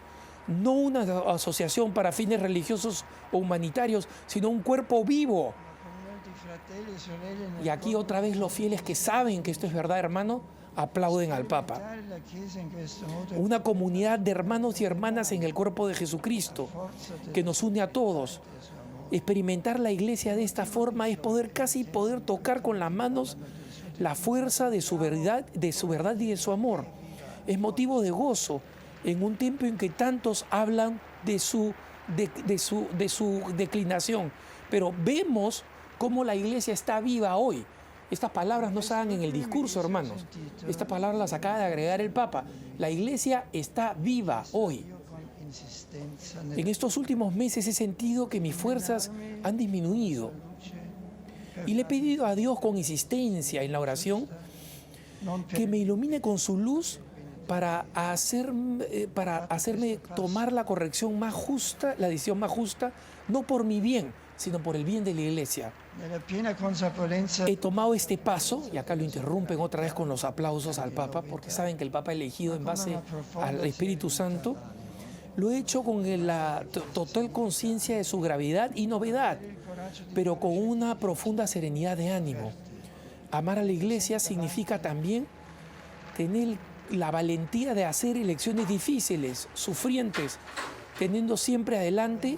no una asociación para fines religiosos o humanitarios, sino un cuerpo vivo. Y aquí otra vez los fieles que saben que esto es verdad, hermano, aplauden al Papa. Una comunidad de hermanos y hermanas en el cuerpo de Jesucristo, que nos une a todos. Experimentar la iglesia de esta forma es casi poder tocar con las manos la fuerza de su verdad y de su amor. Es motivo de gozo en un tiempo en que tantos hablan de su declinación. Pero vemos cómo la iglesia está viva hoy. Estas palabras no se dan en el discurso, hermanos. Estas palabras las acaba de agregar el Papa. La iglesia está viva hoy. En estos últimos meses he sentido que mis fuerzas han disminuido. Y le he pedido a Dios con insistencia en la oración que me ilumine con su luz para hacerme tomar la corrección más justa, la decisión más justa, no por mi bien, sino por el bien de la iglesia. He tomado este paso, y acá lo interrumpen otra vez con los aplausos al Papa, porque saben que el Papa elegido en base al Espíritu Santo. Lo he hecho con la total conciencia de su gravedad y novedad, pero con una profunda serenidad de ánimo. Amar a la iglesia significa también tener la valentía de hacer elecciones difíciles, sufrientes, teniendo siempre adelante,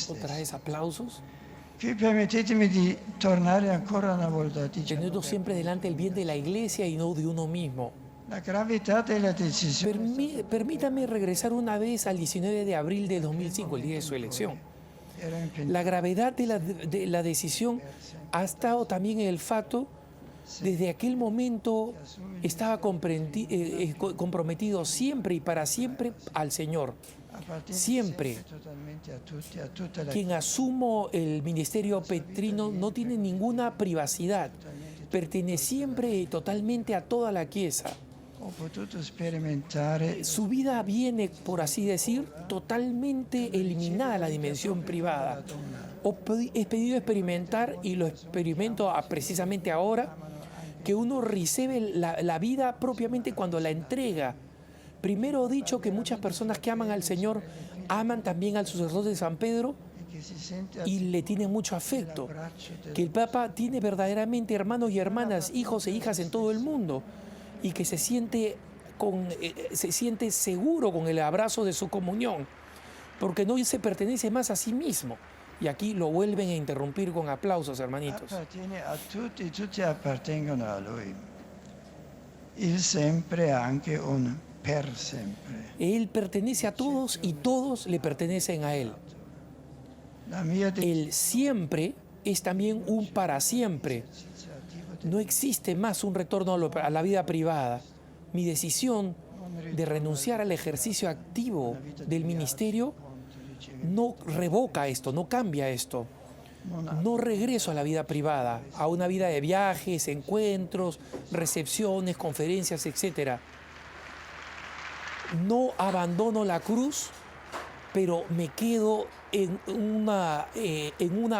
otra vez aplausos, Permettetemi di tornare ancora una volta a teniendo siempre delante el bien de la iglesia y no de uno mismo. la gravità della decisione. Permítame regresar una vez al 19 de abril de 2005, el día de su elección. La gravedad de la decisión ha estado también en el facto, desde aquel momento estaba comprometido siempre y para siempre al Señor. Siempre. Quien asumo el ministerio petrino no tiene ninguna privacidad. Pertenece siempre y totalmente a toda la Chiesa. ho potuto sperimentare Su vida viene, por así decir, totalmente eliminada la dimensión privada. He podido experimentar, y lo experimento precisamente ahora, que uno recibe la vida propiamente cuando la entrega. Primero he dicho que muchas personas que aman al Señor aman también al sacerdote de San Pedro che si sente y le tienen mucho afecto. Que el Papa tiene verdaderamente hermanos y hermanas, hijos e hijas en todo el mundo, y que se siente seguro con el abrazo de su comunión, porque no se pertenece más a sí mismo. Y aquí lo vuelven a interrumpir con aplausos, hermanitos. appartiene a tutti, tutti appartengono a lui. Il sempre ha anche un per sempre. Él pertenece a todos y todos le pertenecen a Él. La mia El siempre es también un para siempre. No existe más un retorno a la vida privada. Mi decisión de renunciar al ejercicio activo del ministerio no revoca esto, no cambia esto. No regreso a la vida privada, a una vida de viajes, encuentros, recepciones, conferencias, etc. No abandono la cruz, pero me quedo en una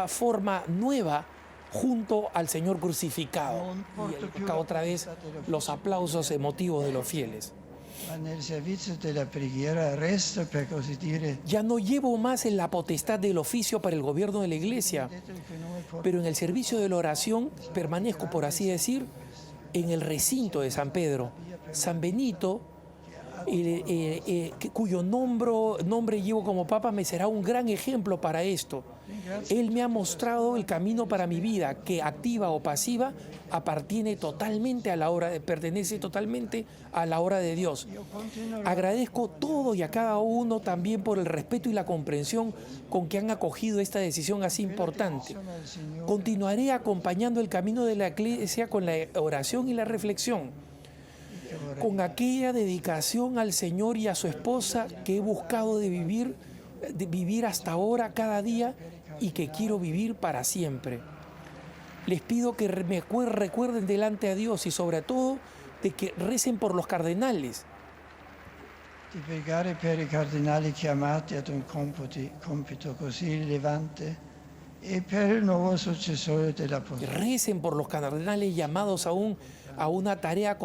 forma nueva junto al Señor crucificado. Y acá otra vez los aplausos emotivos de los fieles. ma nel servizio della preghiera resto, per così dire, Ya no llevo más en la potestad del oficio para el gobierno de la iglesia, pero en el servicio de la oración permanezco, por así decir, en el recinto de San Pedro. San Benito, cuyo nombre llevo como Papa, me será un gran ejemplo para esto. Él me ha mostrado el camino para mi vida, que activa o pasiva pertenece totalmente a la obra de Dios. Agradezco todo y a cada uno también por el respeto y la comprensión con que han acogido esta decisión así importante. Continuaré acompañando el camino de la Iglesia con la oración y la reflexión, con aquella dedicación al Señor y a su esposa que he buscado de vivir hasta ahora cada día y que quiero vivir para siempre. Les pido que me recuerden delante a Dios y sobre todo de que recen por los cardenales. di pregare per i cardinali chiamati ad un compito così rilevante e per il nuovo successore dell'Apostolo. Recen por los cardenales llamados a una tarea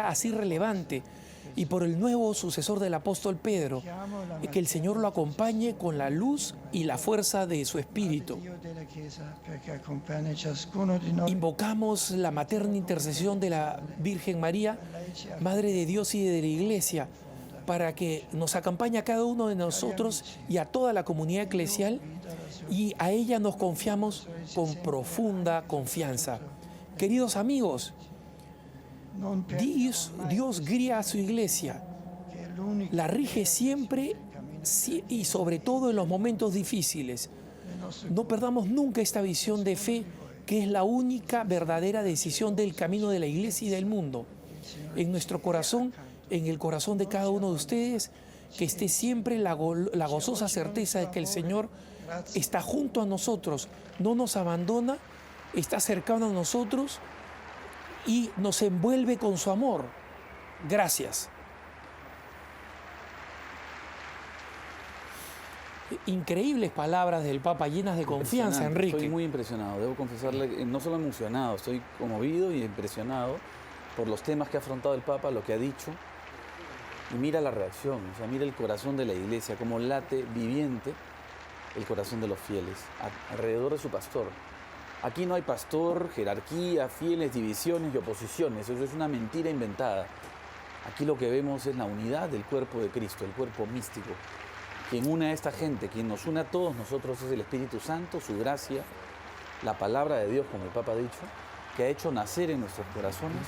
así relevante, y por el nuevo sucesor del apóstol Pedro, y que el Señor lo acompañe con la luz y la fuerza de su espíritu. Dio della Chiesa perché accompagni ciascuno di noi Invocamos la materna intercesión de la Virgen María, Madre de Dios y de la Iglesia, para que nos acompañe a cada uno de nosotros y a toda la comunidad eclesial, y a ella nos confiamos con profunda confianza. Queridos amigos, non per Dios guía a su iglesia, che è l'unico la rige siempre y sobre todo en los momentos difíciles. No perdamos nunca esta visión de fe, que es la única verdadera decisión del camino de la iglesia y del mundo. En nuestro corazón, en el corazón de cada uno de ustedes, que esté siempre la gozosa certeza de que el Señor está junto a nosotros, no nos abandona, está cercano a nosotros y nos envuelve con su amor. Gracias. Increíbles palabras del Papa, llenas de confianza, Impresionante. Enrique. Estoy muy impresionado, debo confesarle, no solo emocionado, estoy conmovido y impresionado por los temas que ha afrontado el Papa, lo que ha dicho. Y mira la reacción, o sea, mira el corazón de la iglesia, cómo late viviente el corazón de los fieles, alrededor de su pastor. Aquí no hay pastor, jerarquía, fieles, divisiones y oposiciones, eso es una mentira inventada. Aquí lo que vemos es la unidad del cuerpo de Cristo, el cuerpo místico. Quien une a esta gente, quien nos une a todos nosotros es el Espíritu Santo, su gracia, la palabra de Dios, como el Papa ha dicho, que ha hecho nacer en nuestros corazones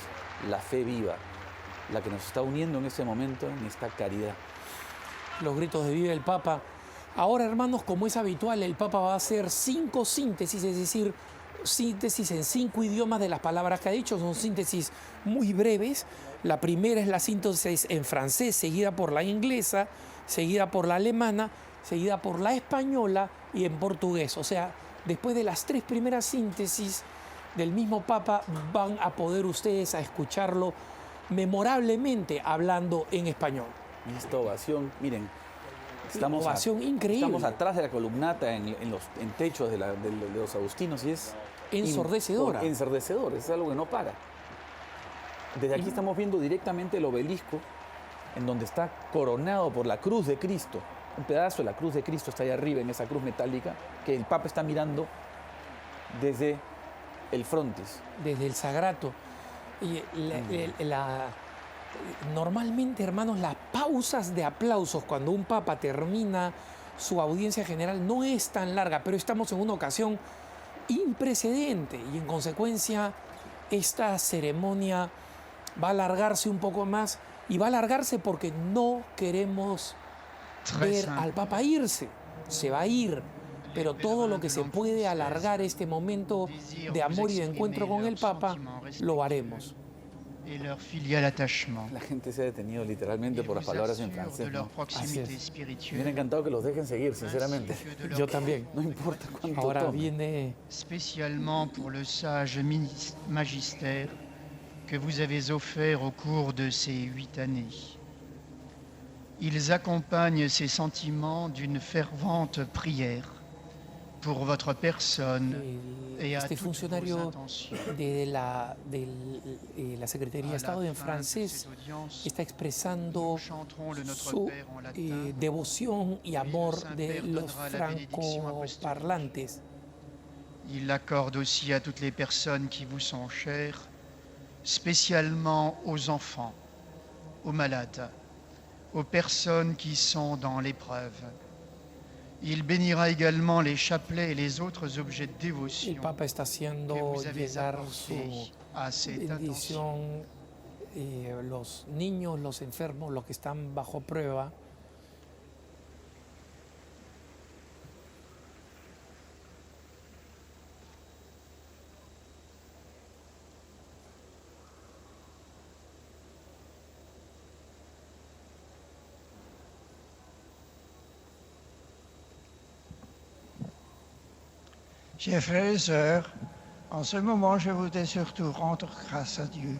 la fe viva, la que nos está uniendo en este momento, en esta caridad. Los gritos de viva el Papa. Ahora, hermanos, como es habitual, el Papa va a hacer 5 síntesis, es decir, síntesis en 5 idiomas de las palabras que ha dicho. Son síntesis muy breves. La primera es la síntesis en francés, seguida por la inglesa, seguida por la alemana, seguida por la española y en portugués. O sea, después de las 3 primeras síntesis del mismo Papa, van a poder ustedes a escucharlo memorablemente hablando en español. Y esta ovación, miren, Ovación increíble. Estamos atrás de la columnata en techos de los agustinos y es Ensordecedora. Ensordecedor, es algo que no para. Desde aquí estamos viendo directamente el obelisco en donde está coronado por la cruz de Cristo. Un pedazo de la cruz de Cristo está ahí arriba en esa cruz metálica que el Papa está mirando desde el frontis. Desde el Sagrato. Y normalmente, hermanos, las pausas de aplausos cuando un papa termina su audiencia general no es tan larga, pero estamos en una ocasión imprecedente y en consecuencia esta ceremonia va a alargarse un poco más y va a alargarse porque no queremos ver al papa irse. Se va a ir, pero todo lo que se puede alargar este momento de amor y de encuentro con el papa, lo haremos. Et leur filial attachement. La gente se ha detenido literalmente por las palabras en francés. De leur ¿no? proximité Me hubiera spirituelle. encantado que los dejen seguir, sinceramente. Yo también. No importa cuánto Ahora tome. viene Spécialement pour le sage magistère que vous avez offert au cours de ces 8 années. Ils accompagnent ces sentiments d'une fervente prière pour votre personne et à este toutes vos funcionario intentions. de la Secretaría de Estado en francés está expresando su devoción y amor de los francoparlantes. Il l'accorde aussi à toutes les personnes qui vous sont chères, spécialement aux enfants, aux malades, aux personnes qui sont dans l'épreuve. Il bénira également les chapelets et les autres objets de El dévotion Papa está que haciendo vous avez llegar su apportés à cette intention. bendición, los niños, los enfermos, los que están bajo prueba. Chers frères et sœurs, en ce moment, je voudrais surtout rendre grâce à Dieu,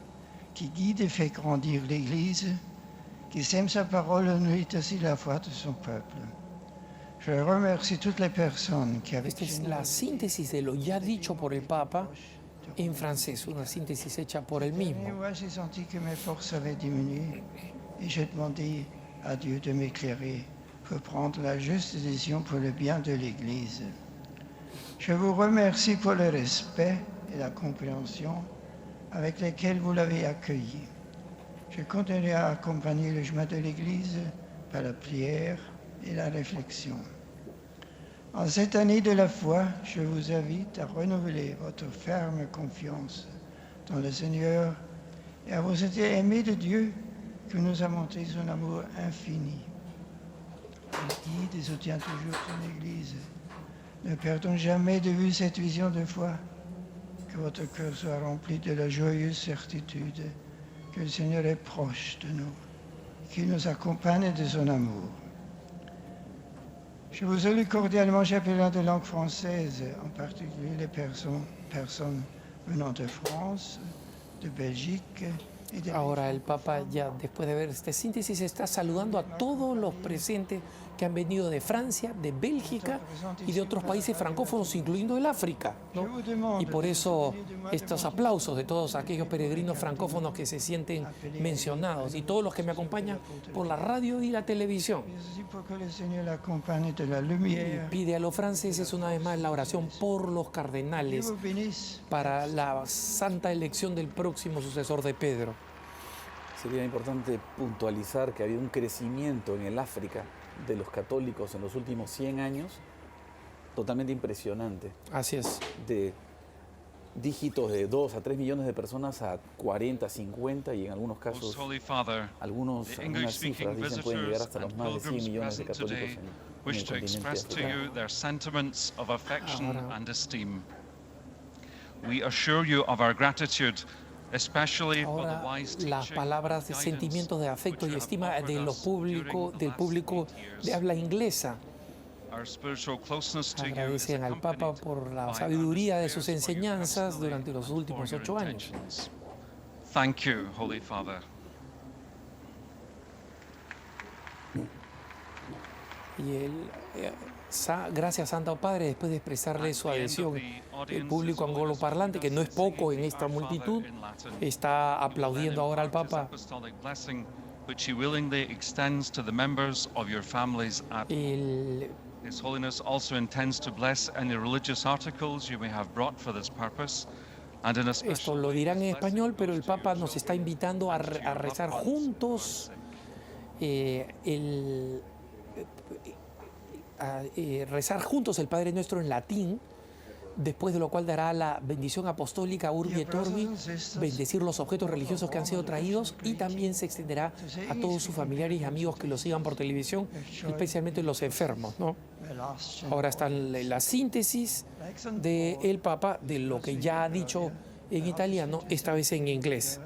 qui guide et fait grandir l'Église, qui sème sa parole et nourrit aussi la foi de son peuple. Je remercie toutes les personnes qui avaient Esta es la síntesis de lo ya dicho por el Papa en francés, una síntesis hecha por él mismo. Moi, j'ai senti que mes forces avaient diminué et j'ai demandé à Dieu de m'éclairer pour prendre la juste décision pour le bien de l'Église. Je vous remercie pour le respect et la compréhension avec lesquels vous l'avez accueilli. Je continuerai à accompagner le chemin de l'Église par la prière et la réflexion. En cette année de la foi, je vous invite à renouveler votre ferme confiance dans le Seigneur et à vous être aimé de Dieu qui nous a montré son amour infini. Il guide et soutient toujours son Église. Ne perdons jamais de vue cette vision de foi. Que votre cœur soit rempli de la joyeuse certitude que le Seigneur est proche de nous, qu'il nous accompagne de son amour. Je vous salue cordialement, chapelain de langue française, en particulier les personnes venant de France, de Belgique y de... Ahora el Papa, ya después de ver esta síntesis, está saludando a todos los presentes que han venido de Francia, de Bélgica y de otros países francófonos, incluyendo el África, ¿no? Y por eso estos aplausos de todos aquellos peregrinos francófonos que se sienten mencionados y todos los que me acompañan por la radio y la televisión. Merci pour que le Seigneur l'accompagne de la Y lumière. pide a los franceses una vez más la oración por los Dieu cardenales vous bénisse. para la santa elección del próximo sucesor de Pedro. Sería importante puntualizar que ha habido un crecimiento en el África de los católicos en los últimos 100 años totalmente impresionante. Así es. De dígitos de 2 a 3 millones de personas a 40, 50 y en algunos Most casos, Holy Father, algunas the English-speaking cifras dicen pueden llegar visitors hasta los and más de 100 pilgrims millones de present católicos today en wish el to continente express to africano. you their sentiments of affection Ahora- and esteem. We assure you of our gratitude, especially for the Ahora wise las teaching palabras de and guidance sentimientos de afecto which y you have estima offered de us during the del last público 8 years. de habla inglesa. Our spiritual closeness to you is Agradecen al Papa accompanied por la by sabiduría de our sus prayers for you enseñanzas personally durante los and for últimos your 8 años. intentions. Thank you, Holy Father. Y él, gracias Santo Padre, después de expresarle su adhesión, el público angloparlante, que no es poco en esta multitud, está aplaudiendo ahora al Papa. Which he willingly extends to the members of your families at His Holiness also intends to bless any religious articles you may have brought for this purpose. And in a special Esto lo dirán en español, pero el Papa nos está invitando a rezar juntos rezar juntos el Padre Nuestro en latín, después de lo cual dará la bendición apostólica Urbi et Orbi, bendecir los objetos religiosos que han sido traídos, y también se extenderá a todos sus familiares y amigos que lo sigan por televisión, especialmente los enfermos, ¿no? Ahora está la síntesis del Papa de lo que ya ha dicho en italiano, esta vez en inglés.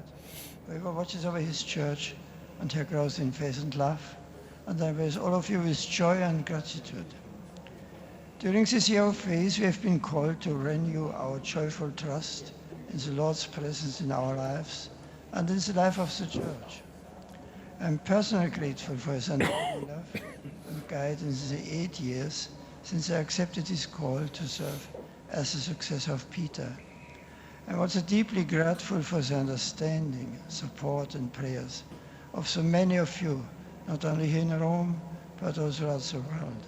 During this year of faith, we have been called to renew our joyful trust in the Lord's presence in our lives and in the life of the Church. I'm personally grateful for His unfailing love and guidance in the 8 years since I accepted His call to serve as the successor of Peter. I'm also deeply grateful for the understanding, support and prayers of so many of you, not only here in Rome, but also throughout the world.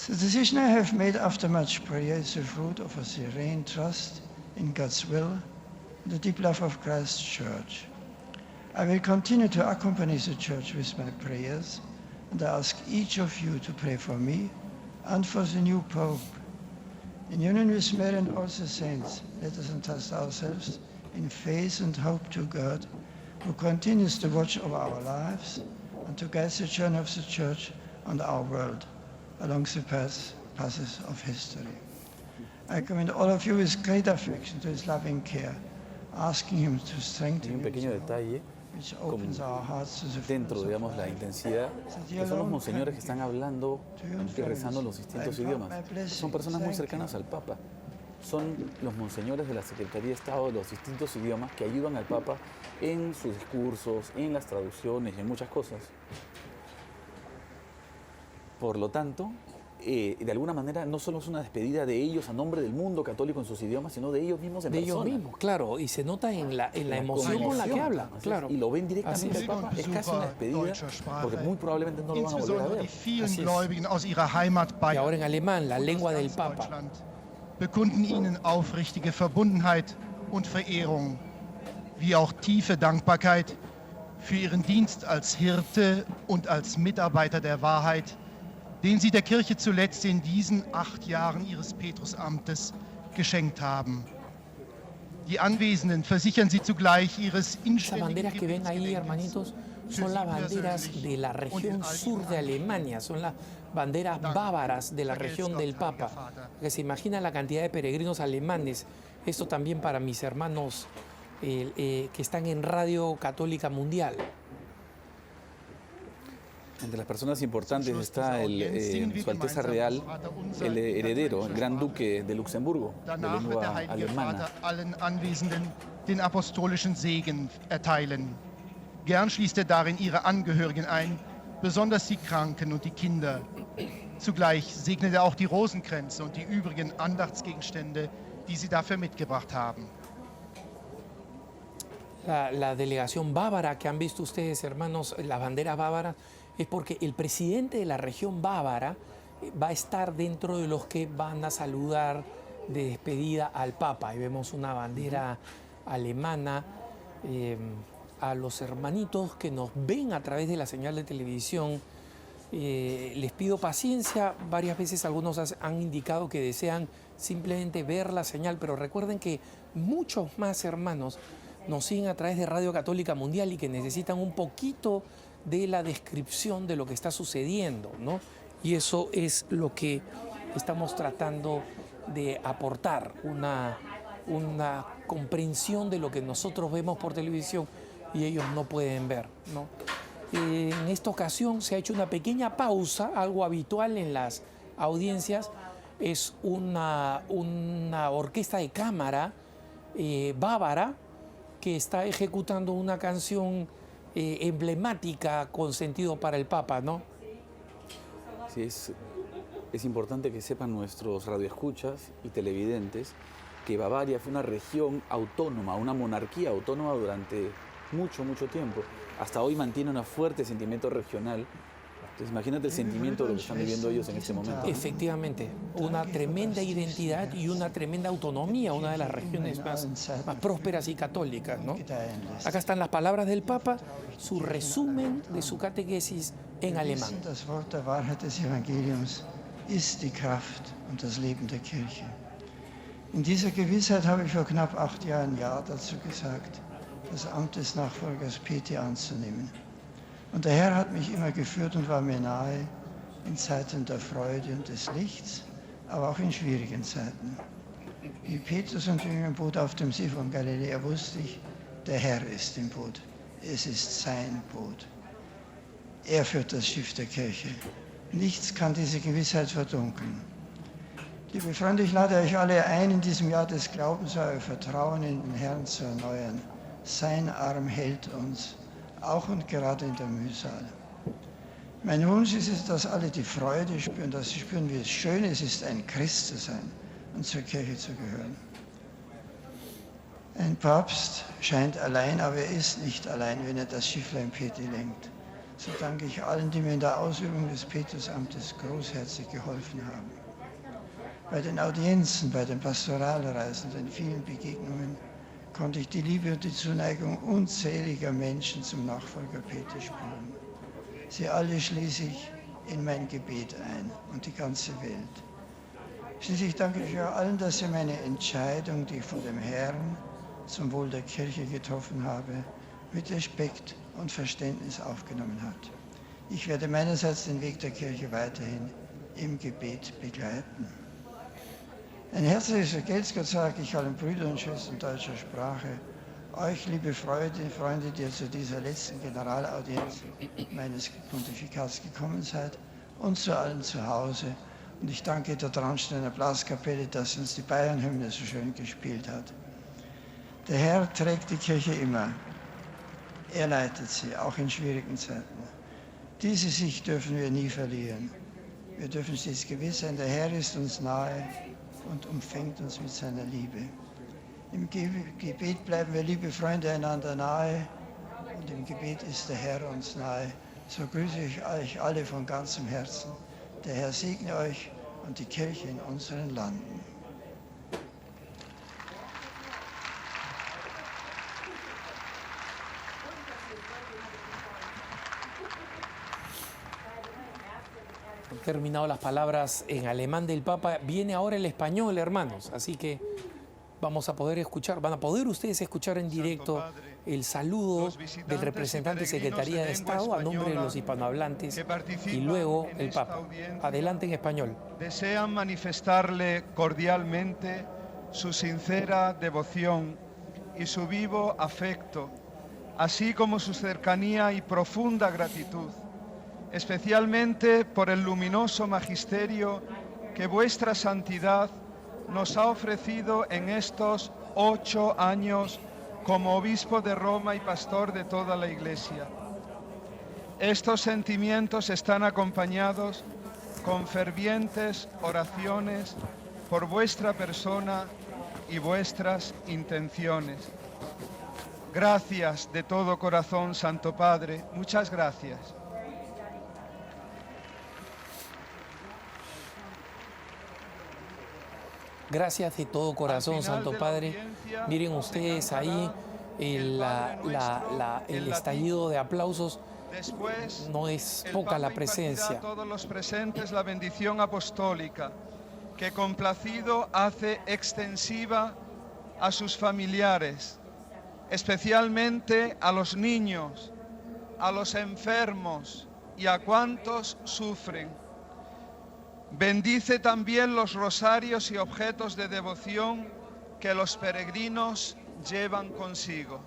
The decision I have made after much prayer is the fruit of a serene trust in God's will and the deep love of Christ's Church. I will continue to accompany the Church with my prayers, and I ask each of you to pray for me and for the new Pope. In union with Mary and all the saints, let us entrust ourselves in faith and hope to God, who continues to watch over our lives and to guide the journey of the Church and our world along the passes of history. I commend all of you with great affection to His loving care, asking Him to strengthen Hay un pequeño detalle dentro, digamos, la intensidad, que son los monseñores que están hablando y rezando los distintos idiomas. Son personas muy cercanas al Papa. Son los monseñores de la Secretaría de Estado de los distintos idiomas que ayudan al Papa en sus discursos, en las traducciones y en muchas cosas. Por lo tanto, de alguna manera no solo es una despedida de ellos a nombre del mundo católico en sus idiomas, sino de ellos mismos en persona. De ellos mismos, claro, y se nota en la emoción con la que hablan, claro. Y lo ven directamente al Papa, es casi una despedida, porque muy probablemente no lo van a volver a ver. Y ahora en alemán, la lengua del Papa. Bekunden ihnen aufrichtige Verbundenheit und Verehrung, wie auch tiefe Dankbarkeit für ihren Dienst als Hirte und als Mitarbeiter der Wahrheit, den sie der Kirche zuletzt in diesen 8 Jahren ihres Petrusamtes geschenkt haben. Die Anwesenden versichern sie zugleich ihres inständigen Gebetsgebets. Que ven ahí, hermanitos, son las banderas de la región sur de Alemania, son las banderas bávaras de la región del Papa. Que se imagina la cantidad de peregrinos alemanes. Esto también para mis hermanos que están en Radio Católica Mundial. Entre las personas importantes está Su Alteza Real, el heredero, el Gran Duque de Luxemburgo, de lengua alemana. Allen Anwesenden den apostolischen Segen erteilen. Gern schließt darin ihre Angehörigen ein, besonders die Kranken und die Kinder. Zugleich segnet auch die Rosenkränze und die übrigen Andachtsgegenstände, die sie dafür mitgebracht haben. La delegación bávara que han visto ustedes, hermanos, las banderas bávaras, es porque el presidente de la región bávara va a estar dentro de los que van a saludar de despedida al Papa. Y vemos una bandera alemana. A los hermanitos que nos ven a través de la señal de televisión, les pido paciencia. Varias veces algunos han indicado que desean simplemente ver la señal, pero recuerden que muchos más hermanos nos siguen a través de Radio Católica Mundial y que necesitan un poquito de la descripción de lo que está sucediendo, ¿no? Y eso es lo que estamos tratando de aportar, una comprensión de lo que nosotros vemos por televisión y ellos no pueden ver, ¿no? En esta ocasión se ha hecho una pequeña pausa, algo habitual en las audiencias. Es una orquesta de cámara bávara que está ejecutando una canción emblemática con sentido para el Papa, ¿no? Sí, es importante que sepan nuestros radioescuchas y televidentes que Bavaria fue una región autónoma, una monarquía autónoma durante mucho, mucho tiempo. Hasta hoy mantiene un fuerte sentimiento regional. Entonces imagínate el sentimiento de lo que están viviendo ellos en este momento. Efectivamente, una tremenda identidad y una tremenda autonomía, una de las regiones más prósperas y católicas, ¿no? Acá están las palabras del Papa, su resumen de su catequesis en alemán. Das Wort der Wahrheit des Evangeliums ist die Kraft und das Leben der Kirche. In dieser Gewissheit habe ich vor knapp 8 Jahren Ja dazu gesagt, das Amt des Nachfolgers Peti anzunehmen. Und der Herr hat mich immer geführt und war mir nahe in Zeiten der Freude und des Lichts, aber auch in schwierigen Zeiten. Wie Petrus und Jünger im Boot auf dem See von Galiläa wusste ich, der Herr ist im Boot. Es ist sein Boot. Er führt das Schiff der Kirche. Nichts kann diese Gewissheit verdunkeln. Liebe Freunde, ich lade euch alle ein, in diesem Jahr des Glaubens euer Vertrauen in den Herrn zu erneuern. Sein Arm hält uns, auch und gerade in der Mühsal. Mein Wunsch ist es, dass alle die Freude spüren, dass sie spüren, wie es schön es ist, ein Christ zu sein und zur Kirche zu gehören. Ein Papst scheint allein, aber er ist nicht allein, wenn er das Schifflein Peti lenkt. So danke ich allen, die mir in der Ausübung des Petrusamtes großherzig geholfen haben. Bei den Audienzen, bei den Pastoralreisen, den vielen Begegnungen konnte ich die Liebe und die Zuneigung unzähliger Menschen zum Nachfolger Peti spüren. Sie alle schließe ich in mein Gebet ein und die ganze Welt. Schließlich danke ich euch allen, dass ihr meine Entscheidung, die ich von dem Herrn zum Wohl der Kirche getroffen habe, mit Respekt und Verständnis aufgenommen habt. Ich werde meinerseits den Weg der Kirche weiterhin im Gebet begleiten. Ein herzliches Vergelt's sage ich allen Brüdern und Schwestern deutscher Sprache, euch, liebe Freunde, die ihr zu dieser letzten Generalaudienz meines Pontifikats gekommen seid, und zu allen zu Hause. Und ich danke der Traunsteiner Blaskapelle, dass uns die Bayernhymne so schön gespielt hat. Der Herr trägt die Kirche immer. Er leitet sie, auch in schwierigen Zeiten. Diese Sicht dürfen wir nie verlieren. Wir dürfen stets gewiss sein, der Herr ist uns nahe und umfängt uns mit seiner Liebe. Im Gebet bleiben wir, liebe Freunde, einander nahe und im Gebet ist der Herr uns nahe. So grüße ich euch alle von ganzem Herzen. Der Herr segne euch und die Kirche in unseren Landen. Terminado las palabras en alemán del Papa, viene ahora el español, hermanos, así que vamos a poder escuchar, van a poder ustedes escuchar en directo el saludo del representante de Secretaría de Estado a nombre de los hispanohablantes y luego el Papa. Adelante en español. Desean manifestarle cordialmente su sincera devoción y su vivo afecto, así como su cercanía y profunda gratitud, especialmente por el luminoso magisterio que vuestra santidad nos ha ofrecido en estos 8 años como obispo de Roma y pastor de toda la Iglesia. Estos sentimientos están acompañados con fervientes oraciones por vuestra persona y vuestras intenciones. Gracias de todo corazón, Santo Padre, muchas gracias. Gracias de todo corazón, Santo Padre. Miren ustedes ahí el estallido de aplausos. Después, no es poca la presencia. A todos los presentes la bendición apostólica, que complacido hace extensiva a sus familiares, especialmente a los niños, a los enfermos y a cuantos sufren. Bendice también los rosarios y objetos de devoción que los peregrinos llevan consigo.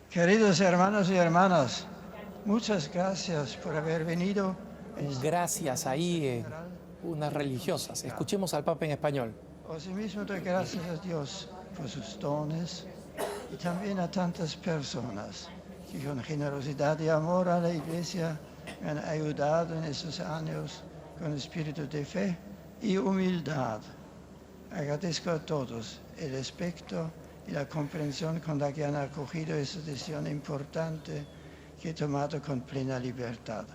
Queridos hermanos y hermanas, muchas gracias por haber venido. Gracias ahí, unas religiosas. Escuchemos al Papa en español. Asimismo doy gracias a Dios por sus dones y también a tantas personas que con generosidad y amor a la Iglesia me han ayudado en estos años con espíritu de fe y humildad. Agradezco a todos el respeto y la comprensión con la que han acogido esta decisión importante que he tomado con plena libertad.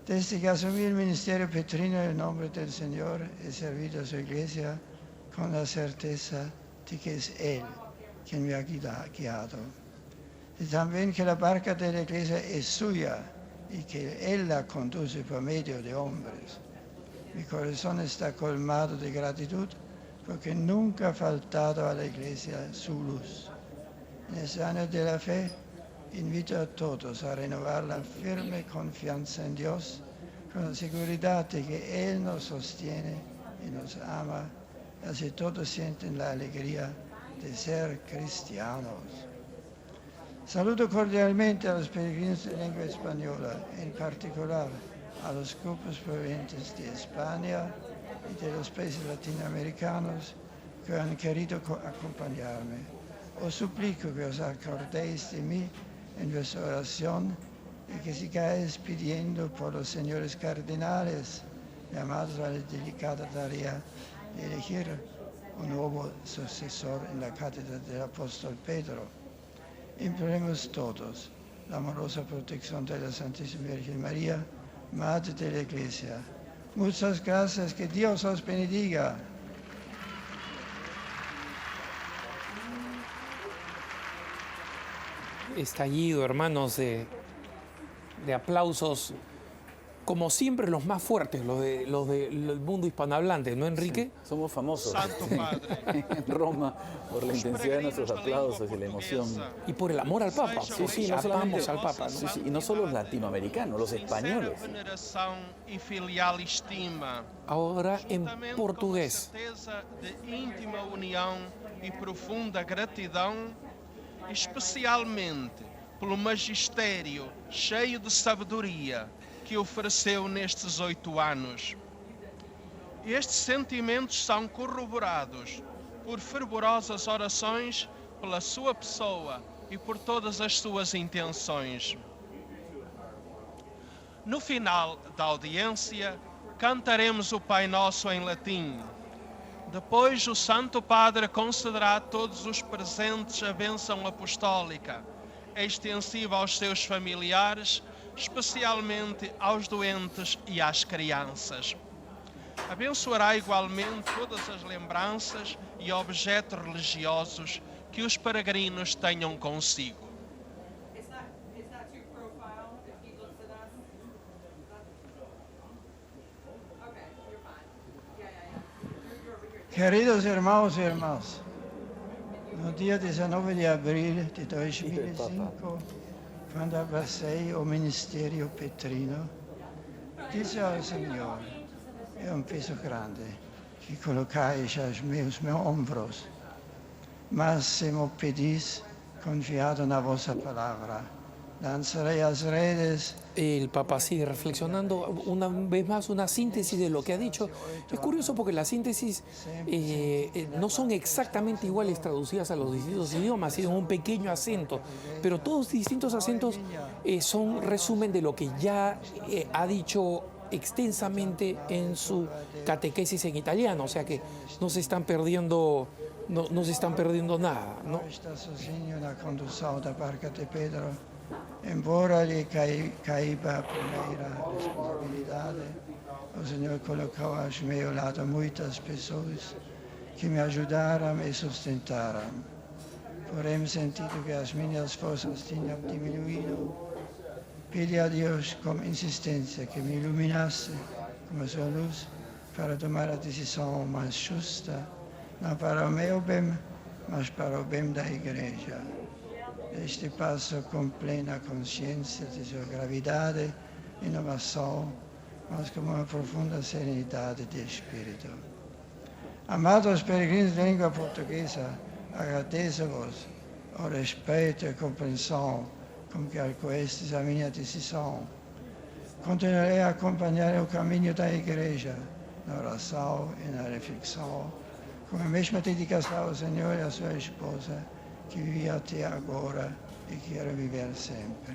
Desde que asumí el ministerio petrino en el nombre del Señor, he servido a su Iglesia con la certeza de que es Él quien me ha guiado. Y también que la barca de la Iglesia es suya y que Él la conduce por medio de hombres. Mi corazón está colmado de gratitud porque nunca ha faltado a la Iglesia su luz. En este año de la fe, invito a todos a renovar la firme confianza en Dios con la seguridad de que Él nos sostiene y nos ama, y así todos sienten la alegría de ser cristianos. Saludo cordialmente a los peregrinos de lengua española, en particular a los grupos provenientes de España y de los países latinoamericanos que han querido acompañarme. Os suplico que os acordéis de mí en vuestra oración y que sigáis pidiendo por los señores cardenales llamados a la delicada tarea de elegir un nuevo sucesor en la cátedra del apóstol Pedro. Imploremos todos la amorosa protección de la Santísima Virgen María, Madre de la Iglesia. Muchas gracias, que Dios os bendiga. Estallido, hermanos, de aplausos, como siempre los más fuertes, los del mundo hispanohablante, ¿no, Enrique? Sí, somos famosos Santo Padre. en Roma por la intensidad de nuestros aplausos y la emoción. Y por el amor al Papa. Sí, no amamos solamente al Papa, ¿no? Sí, y no solo los latinoamericanos, los españoles. Sincera veneração e filial estima. Ahora en Juntamente portugués. com a certeza de íntima união e profunda gratidão, especialmente pelo magistério cheio de sabedoria que ofereceu nestes 8 anos. Estes sentimentos são corroborados por fervorosas orações pela sua pessoa e por todas as suas intenções. No final da audiência, cantaremos o Pai Nosso em latim. Depois, o Santo Padre concederá a todos os presentes a bênção apostólica, extensiva aos seus familiares, especialmente aos doentes e às crianças. Abençoará igualmente todas as lembranças e objetos religiosos que os peregrinos tenham consigo. Is that your profile if he looks at us? Okay, you're fine. Yeah. You're over here. Queridos hermanos y hermanas, no dia 19 de abril de 2005, quando abracei o ministério petrino, disse ao Senhor: é um peso grande que colocais aos meus ombros, mas se me pedis, confiado na vossa palavra, lanzaré as redes. El Papa sigue reflexionando una vez más, una síntesis de lo que ha dicho. Es curioso porque las síntesis no son exactamente iguales traducidas a los distintos idiomas, sino un pequeño acento, pero todos distintos acentos son resumen de lo que ya ha dicho extensamente en su catequesis en italiano, o sea que no se están perdiendo, no se están perdiendo nada, ¿no? Está sozinho na condução da barca de Pedro. Embora lhe caiba a primeira responsabilidade, o Senhor colocou ao meu lado muitas pessoas que me ajudaram e sustentaram. Porém, sentido que as minhas forças tinham diminuído, pedi a Deus com insistência que me iluminasse com a sua luz para tomar a decisão mais justa, não para o meu bem, mas para o bem da Igreja. Este passo com plena consciência de sua gravidade e inovação, mas com uma profunda serenidade de espírito. Amados peregrinos de língua portuguesa, agradeço-vos o respeito e a compreensão com que acolhestes a minha decisão. Continuarei a acompanhar o caminho da Igreja na oração e na reflexão. Como mesmo dedicação ao Senhor e à sua esposa, que vive até agora e quer viver sempre.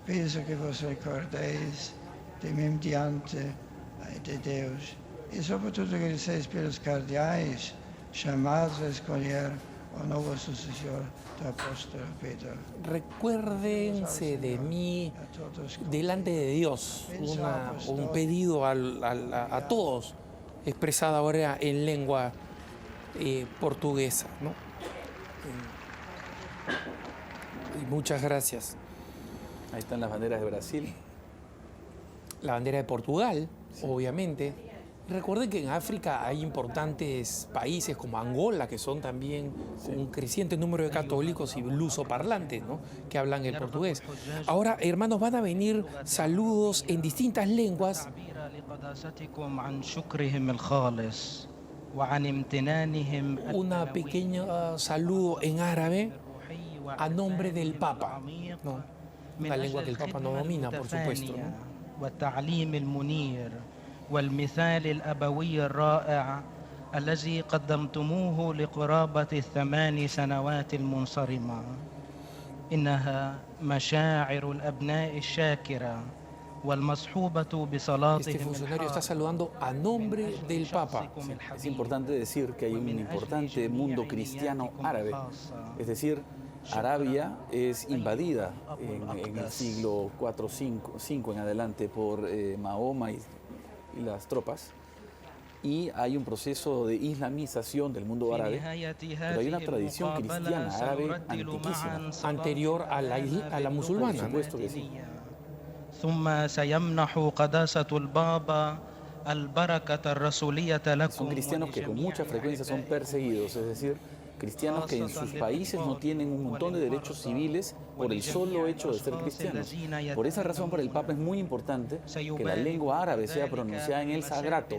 Peço que vos recordeis de mim diante de Deus e, sobretudo, agradeceis pelos cardeais chamados a escolher o novo sucessor do apóstolo Pedro. Recuérdense de mí delante de Dios, un pedido a todos, expresado ahora en lengua portuguesa, ¿no? Y muchas gracias. Ahí están las banderas de Brasil. La bandera de Portugal, obviamente. Recuerden que en África hay importantes países como Angola, que son también un creciente número de católicos y lusoparlantes, ¿no?, que hablan el portugués. Ahora, hermanos, van a venir saludos en distintas lenguas. Una pequeña saludo en árabe a nombre del Papa, ¿no? Una lengua que el Papa no domina, por supuesto, ¿no? والمثال الأبوي الرائع الذي قدمتموه لقرابة ال8 سنوات المنصرمة. إنها مشاعر الأبناء الشاكرة والمصحوبة بصلاتهم. Este funcionario está saludando a nombre del Papa. Es importante decir que hay un importante mundo cristiano árabe, es decir, Arabia es invadida en el siglo IV en adelante por Mahoma y las tropas, y hay un proceso de islamización del mundo árabe, pero hay una tradición cristiana árabe antiquísima, anterior a la musulmana. Por supuesto que sí. Son cristianos que con mucha frecuencia son perseguidos, es decir, cristianos que en sus países no tienen un montón de derechos civiles por el solo hecho de ser cristianos. Por esa razón, para el Papa es muy importante que la lengua árabe sea pronunciada en el sagrato,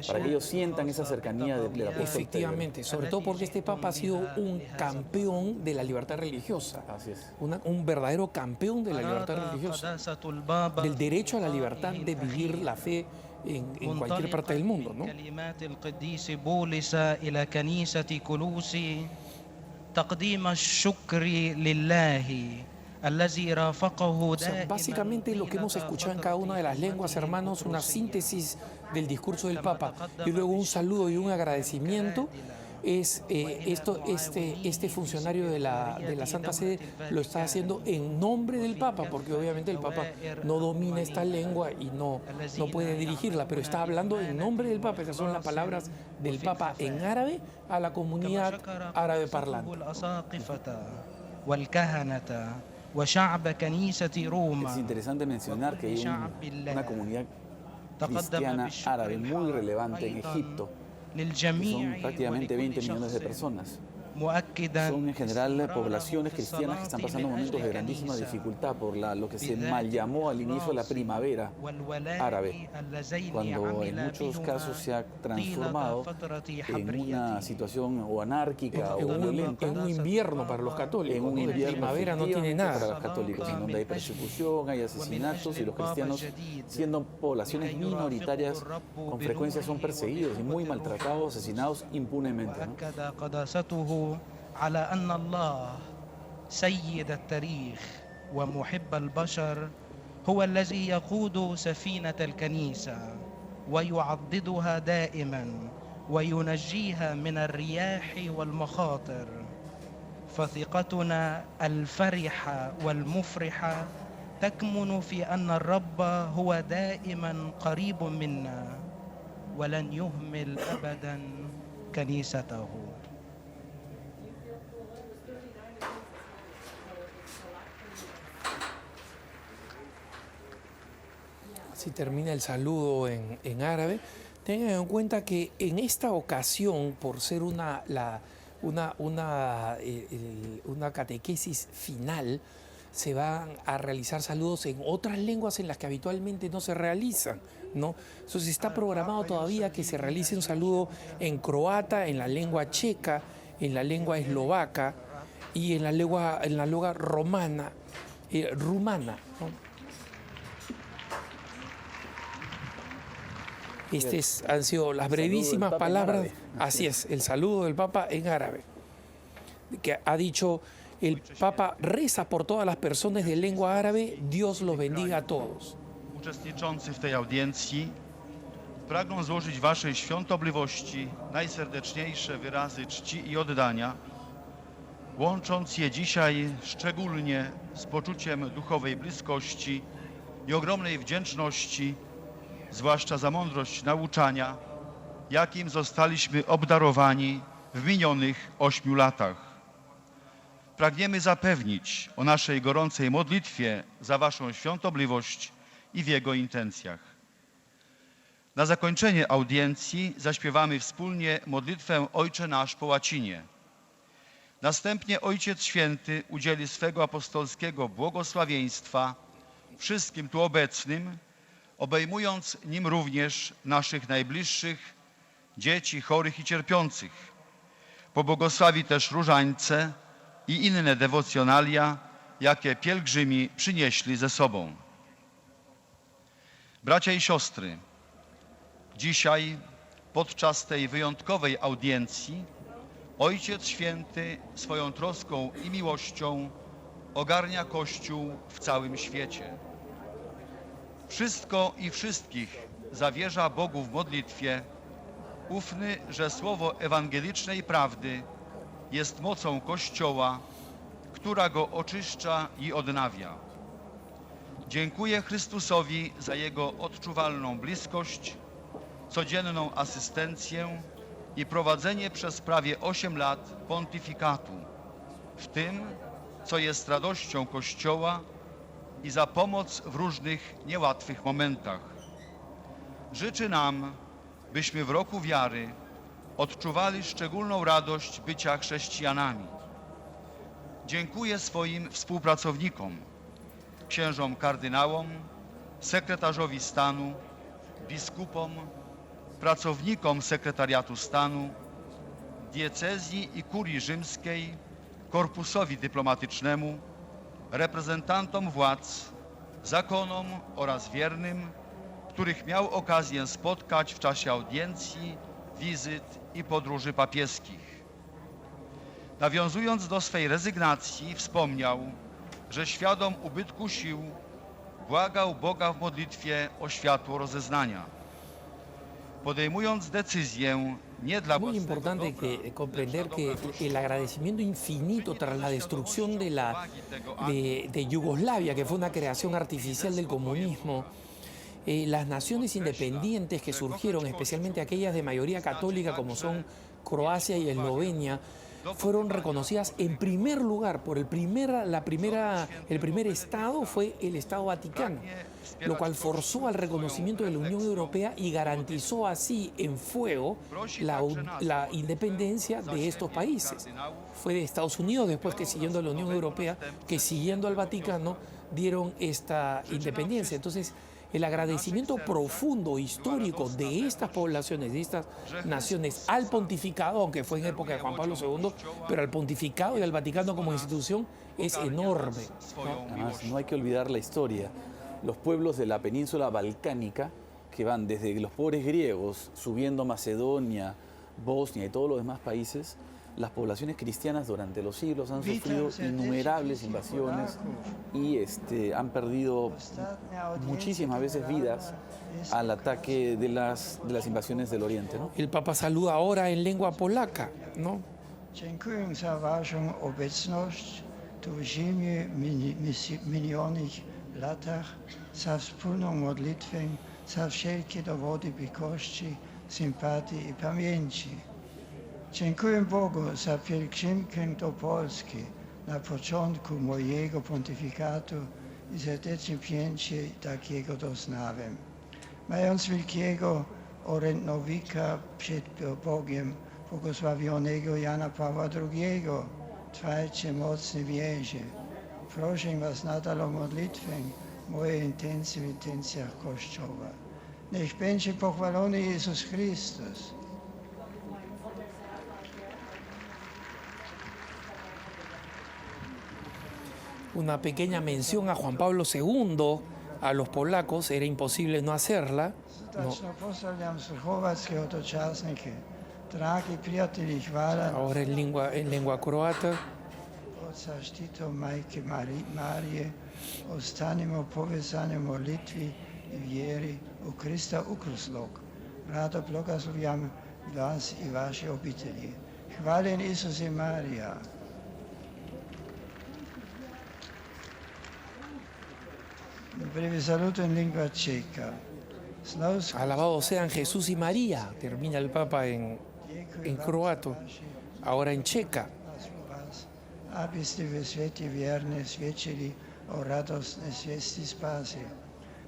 para que ellos sientan esa cercanía del apóstol. Efectivamente, sobre todo porque este Papa ha sido un campeón de la libertad religiosa. Así es. Un verdadero campeón de la libertad religiosa, del derecho a la libertad de vivir la fe en cualquier parte del mundo, ¿no? O sea, básicamente lo que hemos escuchado en cada una de las lenguas, hermanos, una síntesis del discurso del Papa y luego un saludo y un agradecimiento, es este funcionario de la Santa Sede lo está haciendo en nombre del Papa, porque obviamente el Papa no domina esta lengua y no puede dirigirla, pero está hablando en nombre del Papa. Esas son las palabras del Papa en árabe a la comunidad árabe parlante. Es interesante mencionar que hay una comunidad cristiana árabe muy relevante en Egipto. Son prácticamente 20 millones de personas. Son en general poblaciones cristianas que están pasando momentos de grandísima dificultad por lo que se mal llamó al inicio la primavera árabe, cuando en muchos casos se ha transformado en una situación o anárquica o violenta. En un invierno para los católicos. En un invierno primavera no tiene nada para los católicos, en donde hay persecución, hay asesinatos, y los cristianos, siendo poblaciones minoritarias, con frecuencia son perseguidos y muy maltratados, asesinados impunemente, ¿no? على أن الله سيد التاريخ ومحب البشر هو الذي يقود سفينة الكنيسة ويعضدها دائما وينجيها من الرياح والمخاطر. فثقتنا الفرحة والمفرحة تكمن في أن الرب هو دائما قريب منا ولن يهمل أبدا كنيسته. Si termina el saludo en árabe, tengan en cuenta que en esta ocasión, por ser una catequesis final, se van a realizar saludos en otras lenguas en las que habitualmente no se realizan, ¿no? Entonces está programado todavía que se realice un saludo en croata, en la lengua checa, en la lengua eslovaca y en la lengua rumana, ¿no? Han sido las brevísimas Papa en palabras, árabe. así es, el saludo del Papa en árabe, que ha dicho: el Papa reza por todas las personas de lengua árabe, Dios los bendiga a todos. Uczestniczący w tej audiencji pragną złożyć Waszej świątobliwości najserdeczniejsze wyrazy czci i oddania, łącząc je dzisiaj szczególnie z poczuciem duchowej bliskości i ogromnej wdzięczności, zwłaszcza za mądrość nauczania, jakim zostaliśmy obdarowani w minionych 8 latach. Pragniemy zapewnić o naszej gorącej modlitwie za Waszą świątobliwość i w Jego intencjach. Na zakończenie audiencji zaśpiewamy wspólnie modlitwę Ojcze Nasz po łacinie. Następnie Ojciec Święty udzieli swego apostolskiego błogosławieństwa wszystkim tu obecnym, obejmując nim również naszych najbliższych, dzieci chorych i cierpiących. Pobłogosławi też różańce i inne dewocjonalia, jakie pielgrzymi przynieśli ze sobą. Bracia i siostry, dzisiaj podczas tej wyjątkowej audiencji Ojciec Święty swoją troską i miłością ogarnia Kościół w całym świecie. Wszystko i wszystkich zawierza Bogu w modlitwie, ufny, że słowo ewangelicznej prawdy jest mocą Kościoła, która go oczyszcza i odnawia. Dziękuję Chrystusowi za Jego odczuwalną bliskość, codzienną asystencję i prowadzenie przez prawie 8 lat pontyfikatu, w tym, co jest radością Kościoła, i za pomoc w różnych niełatwych momentach. Życzy nam, byśmy w roku wiary odczuwali szczególną radość bycia chrześcijanami. Dziękuję swoim współpracownikom, księżom kardynałom, sekretarzowi stanu, biskupom, pracownikom sekretariatu stanu, diecezji i kurii rzymskiej, korpusowi dyplomatycznemu, reprezentantom władz, zakonom oraz wiernym, których miał okazję spotkać w czasie audiencji, wizyt i podróży papieskich. Nawiązując do swej rezygnacji, wspomniał, że świadom ubytku sił błagał Boga w modlitwie o światło rozeznania. Podejmując decyzję nie dla Muy własnego importante dobra, comprender lecz que dla dobra el agradecimiento infinito tras la destrucción de Yugoslavia, que fue una creación artificial del comunismo, las naciones independientes que surgieron, especialmente aquellas de mayoría católica como son Croacia y Eslovenia, fueron reconocidas en primer lugar por el primer Estado fue el Estado Vaticano, lo cual forzó al reconocimiento de la Unión Europea y garantizó así en fuego la independencia de estos países. Fue de Estados Unidos, después que siguiendo a la Unión Europea, que siguiendo al Vaticano dieron esta independencia. Entonces, el agradecimiento profundo, histórico de estas poblaciones, de estas naciones al pontificado, aunque fue en época de Juan Pablo II, pero al pontificado y al Vaticano como institución es enorme, ¿no? Además, no hay que olvidar la historia. Los pueblos de la península balcánica, que van desde los pobres griegos, subiendo Macedonia, Bosnia y todos los demás países, las poblaciones cristianas durante los siglos han sufrido innumerables invasiones y han perdido muchísimas veces vidas al ataque de las invasiones del Oriente, ¿no? El Papa saluda ahora en lengua polaca, ¿no? Dziękuję za Waszą obecność tu w ziemi minionych latach, za wspólną modlitwę, za wszelkie dowody bliskości, sympatii i pamięci. Dziękuję Bogu za pielgrzymkę do Polski na początku mojego pontyfikatu i serdecznie przyjęcie takiego doznałem. Mając wielkiego orędownika przed Bogiem, błogosławionego Jana Pawła II, trwajcie mocne w wierze. Proszę Was nadal o modlitwę, moje intencje w intencjach Kościoła. Niech będzie pochwalony Jezus Chrystus. Una pequeña mención a Juan Pablo II, a los polacos era imposible no hacerla. No. Ahora en lengua croata. Zaštito Majke Marije, ostanimo povezani v molitvi in vjeri v Krista ukruslog. Rado blagoslovljam vas i vaše obitelji. Hvaljen Isus i Marija. Brevi saluto in lingua ceca. Alabados sean Jesús y María, termina el Papa en croato, ahora en checa. Abyste ve sveti vjerne svjećili o radosne svijesti spasi.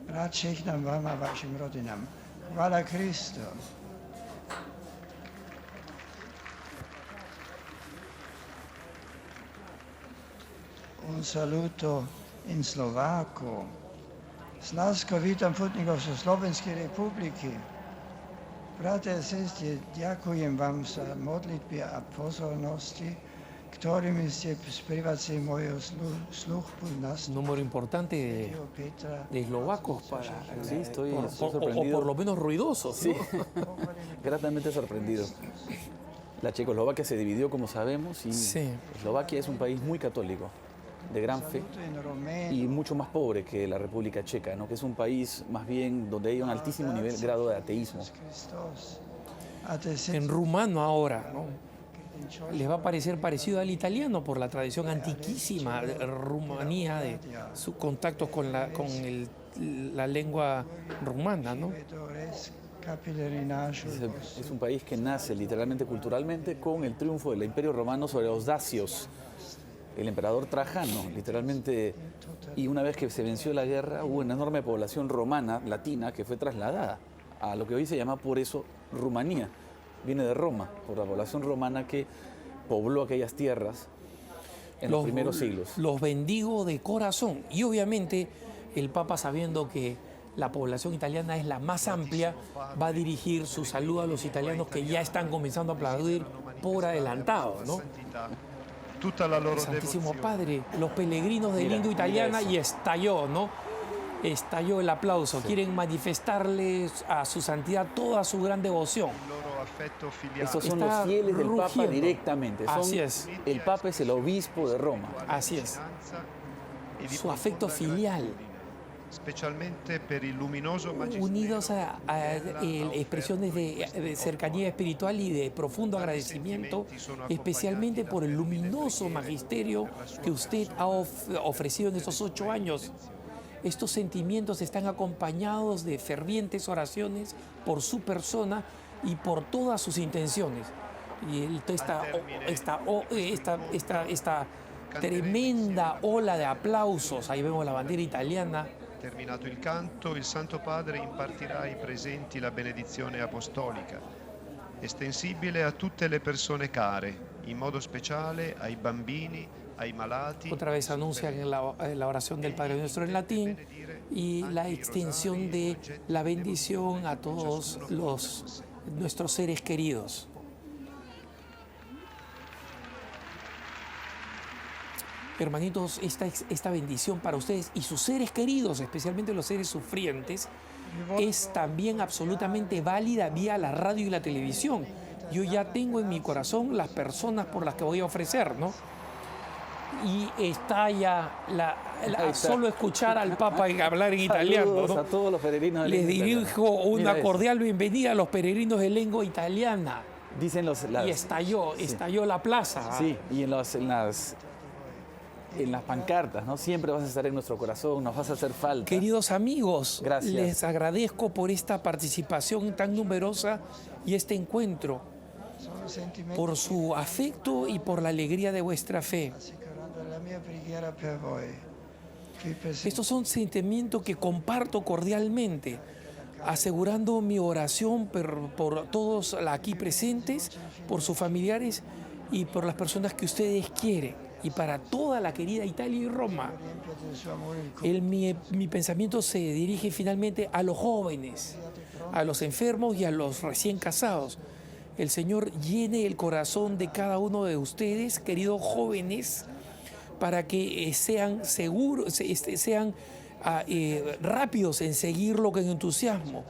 Rad šehnam vama, vašim rodinam. Hvala Kristo. Un saluto in Slovako. S lásko vítam putníkov zo Slovenskej republiky. Bratia a sestry, ďakujem vám za modlitby a pozornosti, ktorými ste sprivacili moju službu nás. Número importante de eslovacos para, sí, estoy o sorprendido. por lo menos ruidosos. Sí, ¿no? gratamente sorprendido. La Checoslovaquia se dividió, como sabemos, y sí. Eslovaquia es un país muy católico, de gran fe y mucho más pobre que la República Checa, ¿no? Que es un país más bien donde hay un altísimo grado de ateísmo. En rumano ahora, ¿no? Les va a parecer parecido al italiano por la tradición antiquísima de Rumanía, de sus contactos con la lengua rumana, ¿no? Es un país que nace literalmente culturalmente con el triunfo del Imperio Romano sobre los dacios, el emperador Trajano, literalmente, y una vez que se venció la guerra hubo una enorme población romana, latina, que fue trasladada a lo que hoy se llama por eso Rumanía. Viene de Roma, por la población romana que pobló aquellas tierras en los primeros siglos. Los bendigo de corazón. Y obviamente el Papa, sabiendo que la población italiana es la más amplia, va a dirigir su saludo a los italianos que ya están comenzando a aplaudir por adelantado, ¿no? Santísimo Padre, los peregrinos de lengua italiana, y estalló, ¿no? Estalló el aplauso. Sí. Quieren manifestarles a su santidad toda su gran devoción. Estos son los fieles del Papa directamente. Así es. El Papa es el obispo de Roma. Así es. Su afecto filial. Unidos a expresiones de cercanía espiritual y de profundo agradecimiento, especialmente por el luminoso magisterio que usted ha ofrecido en estos 8 años. Estos sentimientos están acompañados de fervientes oraciones por su persona y por todas sus intenciones. Y esta tremenda ola de aplausos, ahí vemos la bandera italiana. Terminato il canto, il Santo Padre impartirà ai presenti la benedizione apostolica, estensibile a tutte le persone care, in modo speciale ai bambini, ai malati. Otra vez anuncian la oración del Padre Nuestro en latín y la extensión de la bendición a todos nuestros seres queridos. Hermanitos, esta bendición para ustedes y sus seres queridos, especialmente los seres sufrientes, es también absolutamente válida vía la radio y la televisión. Yo ya tengo en mi corazón las personas por las que voy a ofrecer, ¿no? Y está ya solo escuchar al Papa hablar en italiano, ¿no? A todos los peregrinos de les dirijo una Mira cordial bienvenida a los peregrinos de lengua italiana. Dicen y estalló la plaza. Sí, y en las pancartas, ¿no? Siempre vas a estar en nuestro corazón, nos vas a hacer falta. Queridos amigos, gracias. Les agradezco por esta participación tan numerosa y este encuentro, por su afecto y por la alegría de vuestra fe. Estos son sentimientos que comparto cordialmente, asegurando mi oración por todos aquí presentes, por sus familiares y por las personas que ustedes quieren. Y para toda la querida Italia y Roma. Mi pensamiento se dirige finalmente a los jóvenes, a los enfermos y a los recién casados. El Señor llene el corazón de cada uno de ustedes, queridos jóvenes, para que sean seguros, sean rápidos en seguirlo con entusiasmo.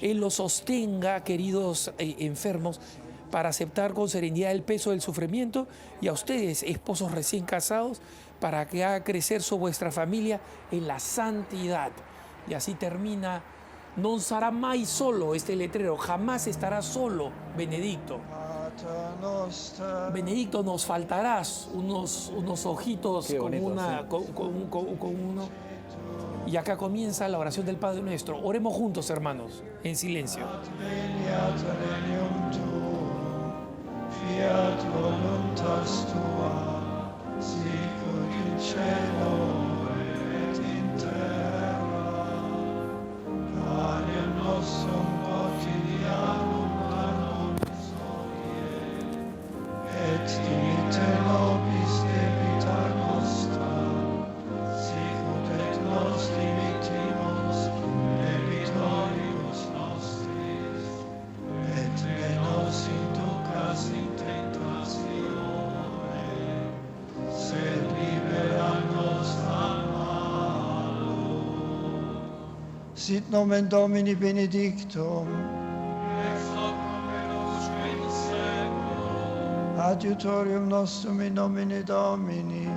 Él los sostenga, queridos enfermos, para aceptar con serenidad el peso del sufrimiento, y a ustedes, esposos recién casados, para que haga crecer su vuestra familia en la santidad. Y así termina: non sarà mai solo, este letrero, jamás estará solo, Benedicto. Benedicto, nos faltarás unos ojitos con bonito, una, sí. con uno. Y acá comienza la oración del Padre Nuestro. Oremos juntos, hermanos, en silencio. Fiat voluntas tua, sicut in cielo et in terra. Panem nostrum quotidianum da nobis hodie, et dimitte nobis debita nostra, sicut et nos dimittimus debitoribus nostris, et ne nos inducas in tentazione, sed libera nos a malo. Sit nomen Domini benedictum, Ex hoc nunc in seculum, adiutorium nostrum in nomine Domini,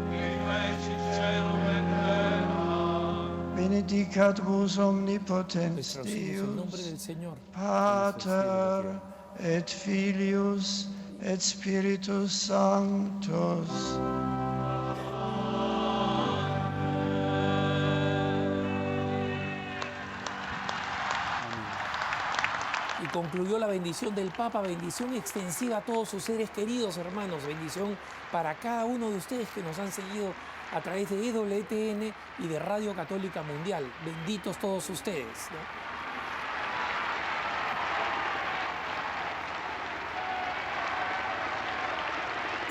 qui fecit caelum et terra. benedicat vos omnipotens Nuestro en nombre Deus, del Señor. Pater et Filius et Spiritus Sanctus. Y concluyó la bendición del Papa, bendición extensiva a todos sus seres queridos, hermanos, bendición para cada uno de ustedes que nos han seguido a través de EWTN y de Radio Católica Mundial. Benditos todos ustedes, ¿no?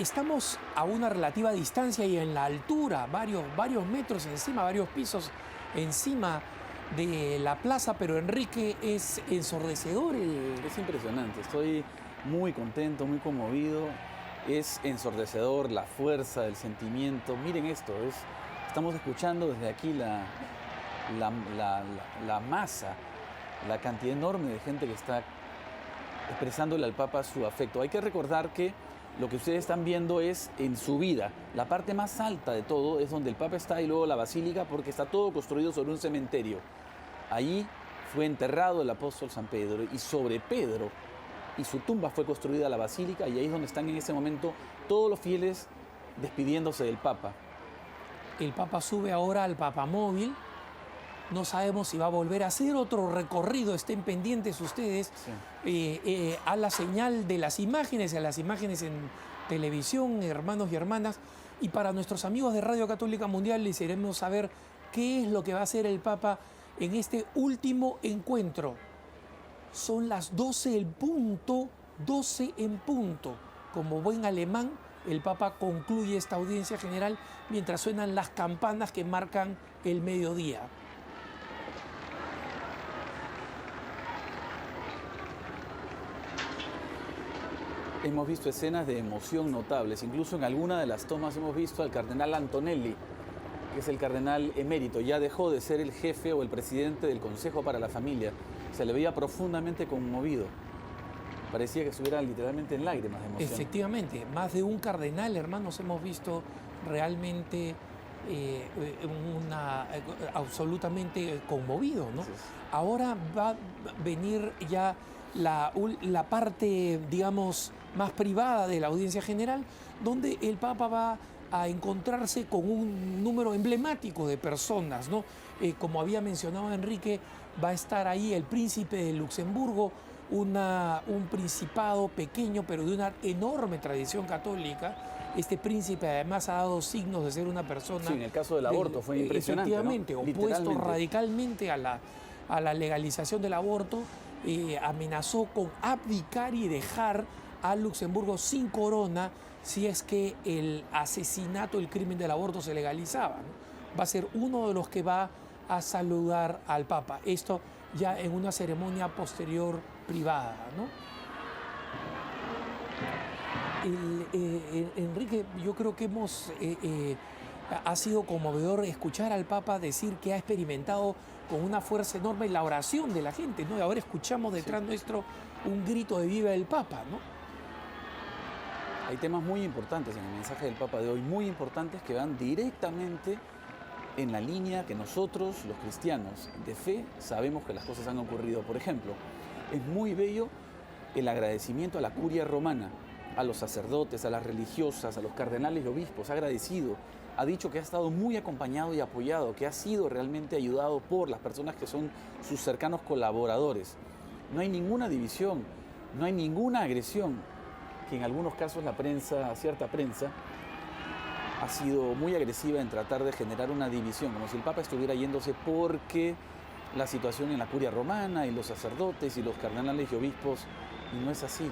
Estamos a una relativa distancia y en la altura, varios metros encima, varios pisos encima de la plaza, pero Enrique, es ensordecedor. Es impresionante, estoy muy contento, muy conmovido. Es ensordecedor la fuerza del sentimiento. Miren esto, estamos escuchando desde aquí la masa, la cantidad enorme de gente que está expresándole al Papa su afecto. Hay que recordar que lo que ustedes están viendo es en su vida. La parte más alta de todo es donde el Papa está, y luego la basílica, porque está todo construido sobre un cementerio. Allí fue enterrado el apóstol San Pedro, y sobre Pedro y su tumba fue construida la basílica, y ahí es donde están en ese momento todos los fieles despidiéndose del Papa. El Papa sube ahora al papamóvil. No sabemos si va a volver a hacer otro recorrido, estén pendientes ustedes, sí, a la señal de las imágenes, a las imágenes en televisión, hermanos y hermanas. Y para nuestros amigos de Radio Católica Mundial les haremos saber qué es lo que va a hacer el Papa en este último encuentro. Son las 12 en punto, 12 en punto. Como buen alemán, el Papa concluye esta audiencia general mientras suenan las campanas que marcan el mediodía. Hemos visto escenas de emoción notables. Incluso en alguna de las tomas hemos visto al cardenal Antonelli, que es el cardenal emérito. Ya dejó de ser el jefe o el presidente del Consejo para la Familia. Se le veía profundamente conmovido. Parecía que estuviera literalmente en lágrimas de emoción. Efectivamente, más de un cardenal, hermanos, hemos visto realmente absolutamente conmovido, ¿no? Sí. Ahora va a venir ya la parte, digamos, más privada de la audiencia general, donde el Papa va a encontrarse con un número emblemático de personas, ¿no? Como había mencionado Enrique, va a estar ahí el príncipe de Luxemburgo, un principado pequeño pero de una enorme tradición católica. Este príncipe además ha dado signos de ser una persona... Sí, en el caso del aborto fue impresionante, efectivamente, ¿no? Opuesto radicalmente a la legalización del aborto. Amenazó con abdicar y dejar a Luxemburgo sin corona si es que el asesinato, el crimen del aborto se legalizaba, ¿no? Va a ser uno de los que va a saludar al Papa. Esto ya en una ceremonia posterior privada, ¿no? Enrique, yo creo que hemos Ha sido conmovedor escuchar al Papa decir que ha experimentado con una fuerza enorme la oración de la gente, ¿no? Y ahora escuchamos detrás nuestro un grito de viva del Papa, ¿no? Hay temas muy importantes en el mensaje del Papa de hoy, muy importantes, que van directamente en la línea que nosotros, los cristianos de fe, sabemos que las cosas han ocurrido. Por ejemplo, es muy bello el agradecimiento a la curia romana, a los sacerdotes, a las religiosas, a los cardenales y obispos. Ha agradecido, ha dicho que ha estado muy acompañado y apoyado, que ha sido realmente ayudado por las personas que son sus cercanos colaboradores. No hay ninguna división, no hay ninguna agresión, que en algunos casos la prensa, cierta prensa, ha sido muy agresiva en tratar de generar una división, como si el Papa estuviera yéndose porque la situación en la curia romana y los sacerdotes y los cardenales y obispos, y no es así.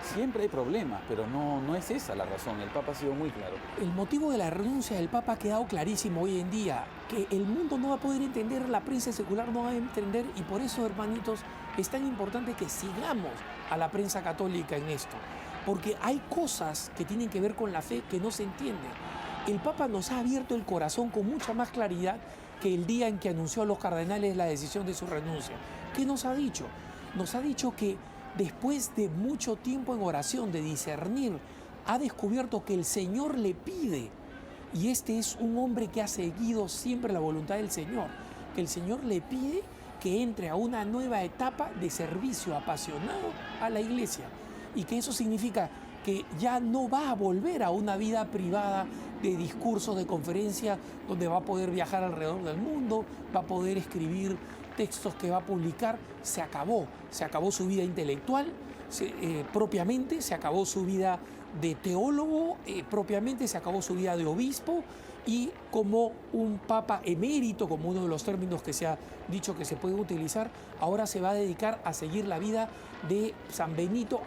Siempre hay problemas, pero no es esa la razón. El Papa ha sido muy claro. El motivo de la renuncia del Papa ha quedado clarísimo hoy en día, que el mundo no va a poder entender, la prensa secular no va a entender, y por eso, hermanitos, es tan importante que sigamos a la prensa católica en esto, porque hay cosas que tienen que ver con la fe que no se entienden. El Papa nos ha abierto el corazón con mucha más claridad que el día en que anunció a los cardenales la decisión de su renuncia. ¿Qué nos ha dicho? Nos ha dicho que después de mucho tiempo en oración, de discernir, ha descubierto que el Señor le pide, y este es un hombre que ha seguido siempre la voluntad del Señor, que el Señor le pide que entre a una nueva etapa de servicio apasionado a la Iglesia, y que eso significa que ya no va a volver a una vida privada de discursos, de conferencias, donde va a poder viajar alrededor del mundo, va a poder escribir textos que va a publicar. Se acabó su vida intelectual propiamente, se acabó su vida de teólogo propiamente, se acabó su vida de obispo, y como un papa emérito, como uno de los términos que se ha dicho que se puede utilizar, ahora se va a dedicar a seguir la vida de San Benito,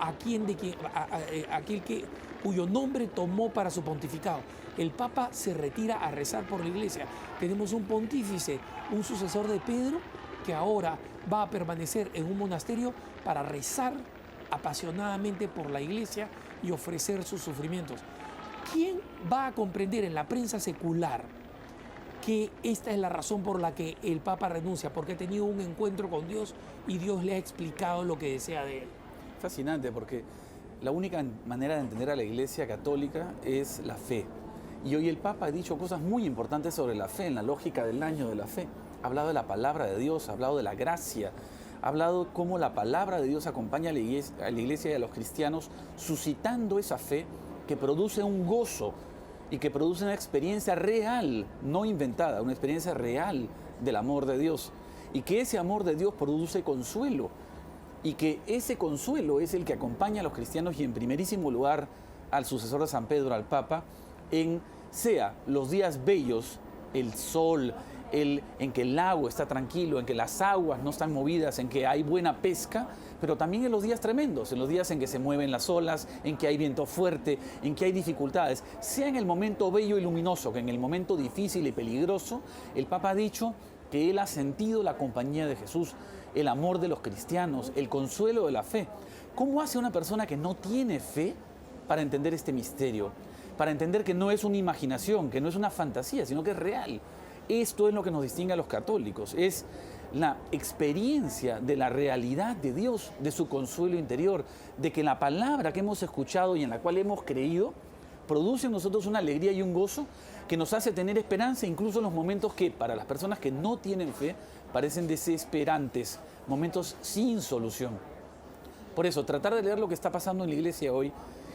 cuyo nombre tomó para su pontificado. El Papa se retira a rezar por la Iglesia. Tenemos un pontífice, un sucesor de Pedro, que ahora va a permanecer en un monasterio para rezar apasionadamente por la Iglesia y ofrecer sus sufrimientos. ¿Quién va a comprender en la prensa secular que esta es la razón por la que el Papa renuncia? Porque ha tenido un encuentro con Dios y Dios le ha explicado lo que desea de él. Fascinante, porque la única manera de entender a la Iglesia católica es la fe. Y hoy el Papa ha dicho cosas muy importantes sobre la fe, en la lógica del año de la fe. Ha hablado de la palabra de Dios, ha hablado de la gracia, ha hablado cómo la palabra de Dios acompaña a la Iglesia y a los cristianos, suscitando esa fe que produce un gozo y que produce una experiencia real, no inventada, una experiencia real del amor de Dios. Y que ese amor de Dios produce consuelo. Y que ese consuelo es el que acompaña a los cristianos y en primerísimo lugar al sucesor de San Pedro, al Papa, sea los días bellos, el sol, en que el lago está tranquilo, en que las aguas no están movidas, en que hay buena pesca, pero también en los días tremendos, en los días en que se mueven las olas, en que hay viento fuerte, en que hay dificultades. Sea en el momento bello y luminoso, que en el momento difícil y peligroso, el Papa ha dicho que él ha sentido la compañía de Jesús, el amor de los cristianos, el consuelo de la fe. ¿Cómo hace una persona que no tiene fe para entender este misterio? Para entender que no es una imaginación, que no es una fantasía, sino que es real. Esto es lo que nos distingue a los católicos, es la experiencia de la realidad de Dios, de su consuelo interior, de que la palabra que hemos escuchado y en la cual hemos creído produce en nosotros una alegría y un gozo que nos hace tener esperanza incluso en los momentos que para las personas que no tienen fe parecen desesperantes, momentos sin solución. Por eso, tratar de leer lo que está pasando en la Iglesia hoy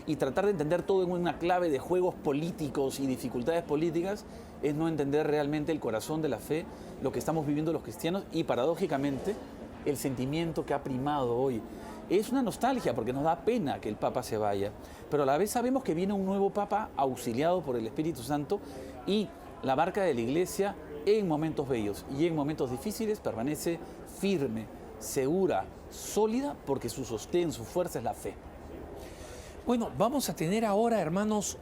y tratar de entender todo en una clave de juegos políticos y dificultades políticas es no entender realmente el corazón de la fe, lo que estamos viviendo los cristianos y paradójicamente el sentimiento que ha primado hoy. Es una nostalgia porque nos da pena que el Papa se vaya, pero a la vez sabemos que viene un nuevo Papa auxiliado por el Espíritu Santo y la barca de la Iglesia en momentos bellos y en momentos difíciles permanece firme, segura, sólida porque su sostén, su fuerza es la fe. Bueno, vamos a tener ahora, hermanos,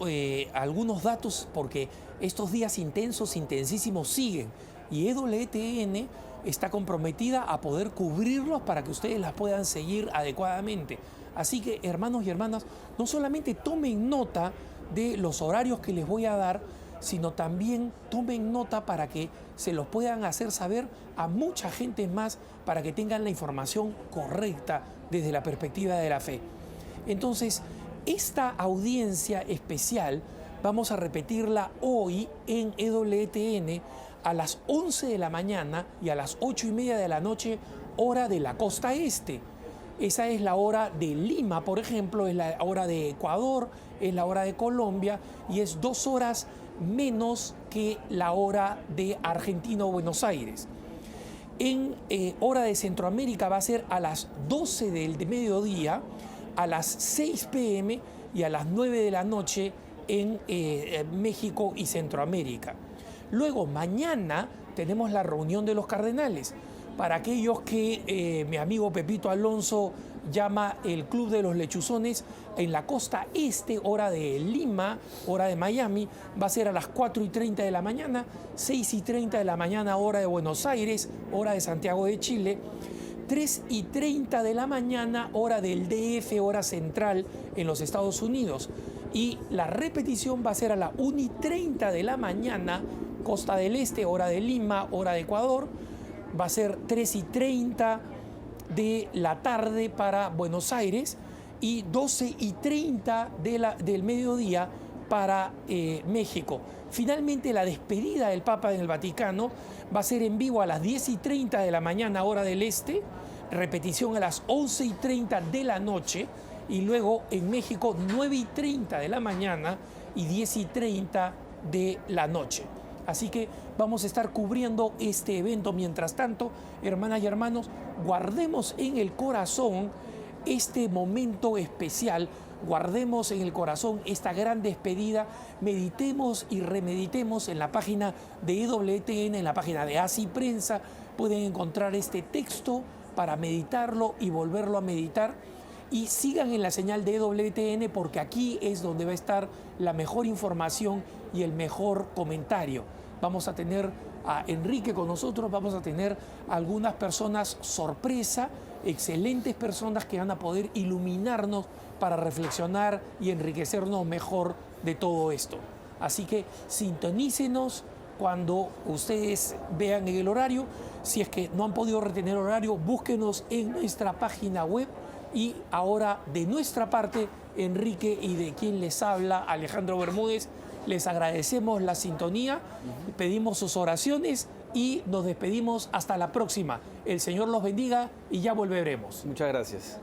algunos datos porque estos días intensos, intensísimos siguen y EWTN está comprometida a poder cubrirlos para que ustedes las puedan seguir adecuadamente. Así que, hermanos y hermanas, no solamente tomen nota de los horarios que les voy a dar, sino también tomen nota para que se los puedan hacer saber a mucha gente más para que tengan la información correcta desde la perspectiva de la fe. Entonces, esta audiencia especial vamos a repetirla hoy en EWTN a las 11 de la mañana y a las 8:30 de la noche, hora de la costa este. Esa es la hora de Lima, por ejemplo, es la hora de Ecuador, es la hora de Colombia y es 2 horas menos que la hora de Argentina o Buenos Aires. En hora de Centroamérica va a ser a las 12 del mediodía, a las 6 p.m. y a las 9 de la noche en México y Centroamérica. Luego, mañana tenemos la reunión de los cardenales. Para aquellos que mi amigo Pepito Alonso llama el Club de los Lechuzones, en la costa este, hora de Lima, hora de Miami, va a ser a las 4:30 de la mañana, 6:30 de la mañana, hora de Buenos Aires, hora de Santiago de Chile, 3:30 de la mañana, hora del DF, hora central en los Estados Unidos. Y la repetición va a ser a las 1:30 de la mañana, costa del este, hora de Lima, hora de Ecuador. Va a ser 3:30 de la tarde para Buenos Aires y 12:30 del mediodía para México. Finalmente, la despedida del Papa en el Vaticano va a ser en vivo a las 10:30 de la mañana, hora del este, repetición a las 11:30 de la noche y luego en México 9:30 de la mañana y 10:30 de la noche. Así que vamos a estar cubriendo este evento. Mientras tanto, hermanas y hermanos, guardemos en el corazón este momento especial, guardemos en el corazón esta gran despedida, meditemos y remeditemos en la página de EWTN, en la página de Así Prensa, pueden encontrar este texto para meditarlo y volverlo a meditar. Y sigan en la señal de EWTN porque aquí es donde va a estar la mejor información y el mejor comentario. Vamos a tener a Enrique con nosotros, vamos a tener a algunas personas sorpresa, excelentes personas que van a poder iluminarnos para reflexionar y enriquecernos mejor de todo esto. Así que sintonícenos cuando ustedes vean en el horario. Si es que no han podido retener horario, búsquenos en nuestra página web. Y ahora, de nuestra parte, Enrique y de quien les habla, Alejandro Bermúdez, les agradecemos la sintonía, pedimos sus oraciones y nos despedimos hasta la próxima. El Señor los bendiga y ya volveremos. Muchas gracias.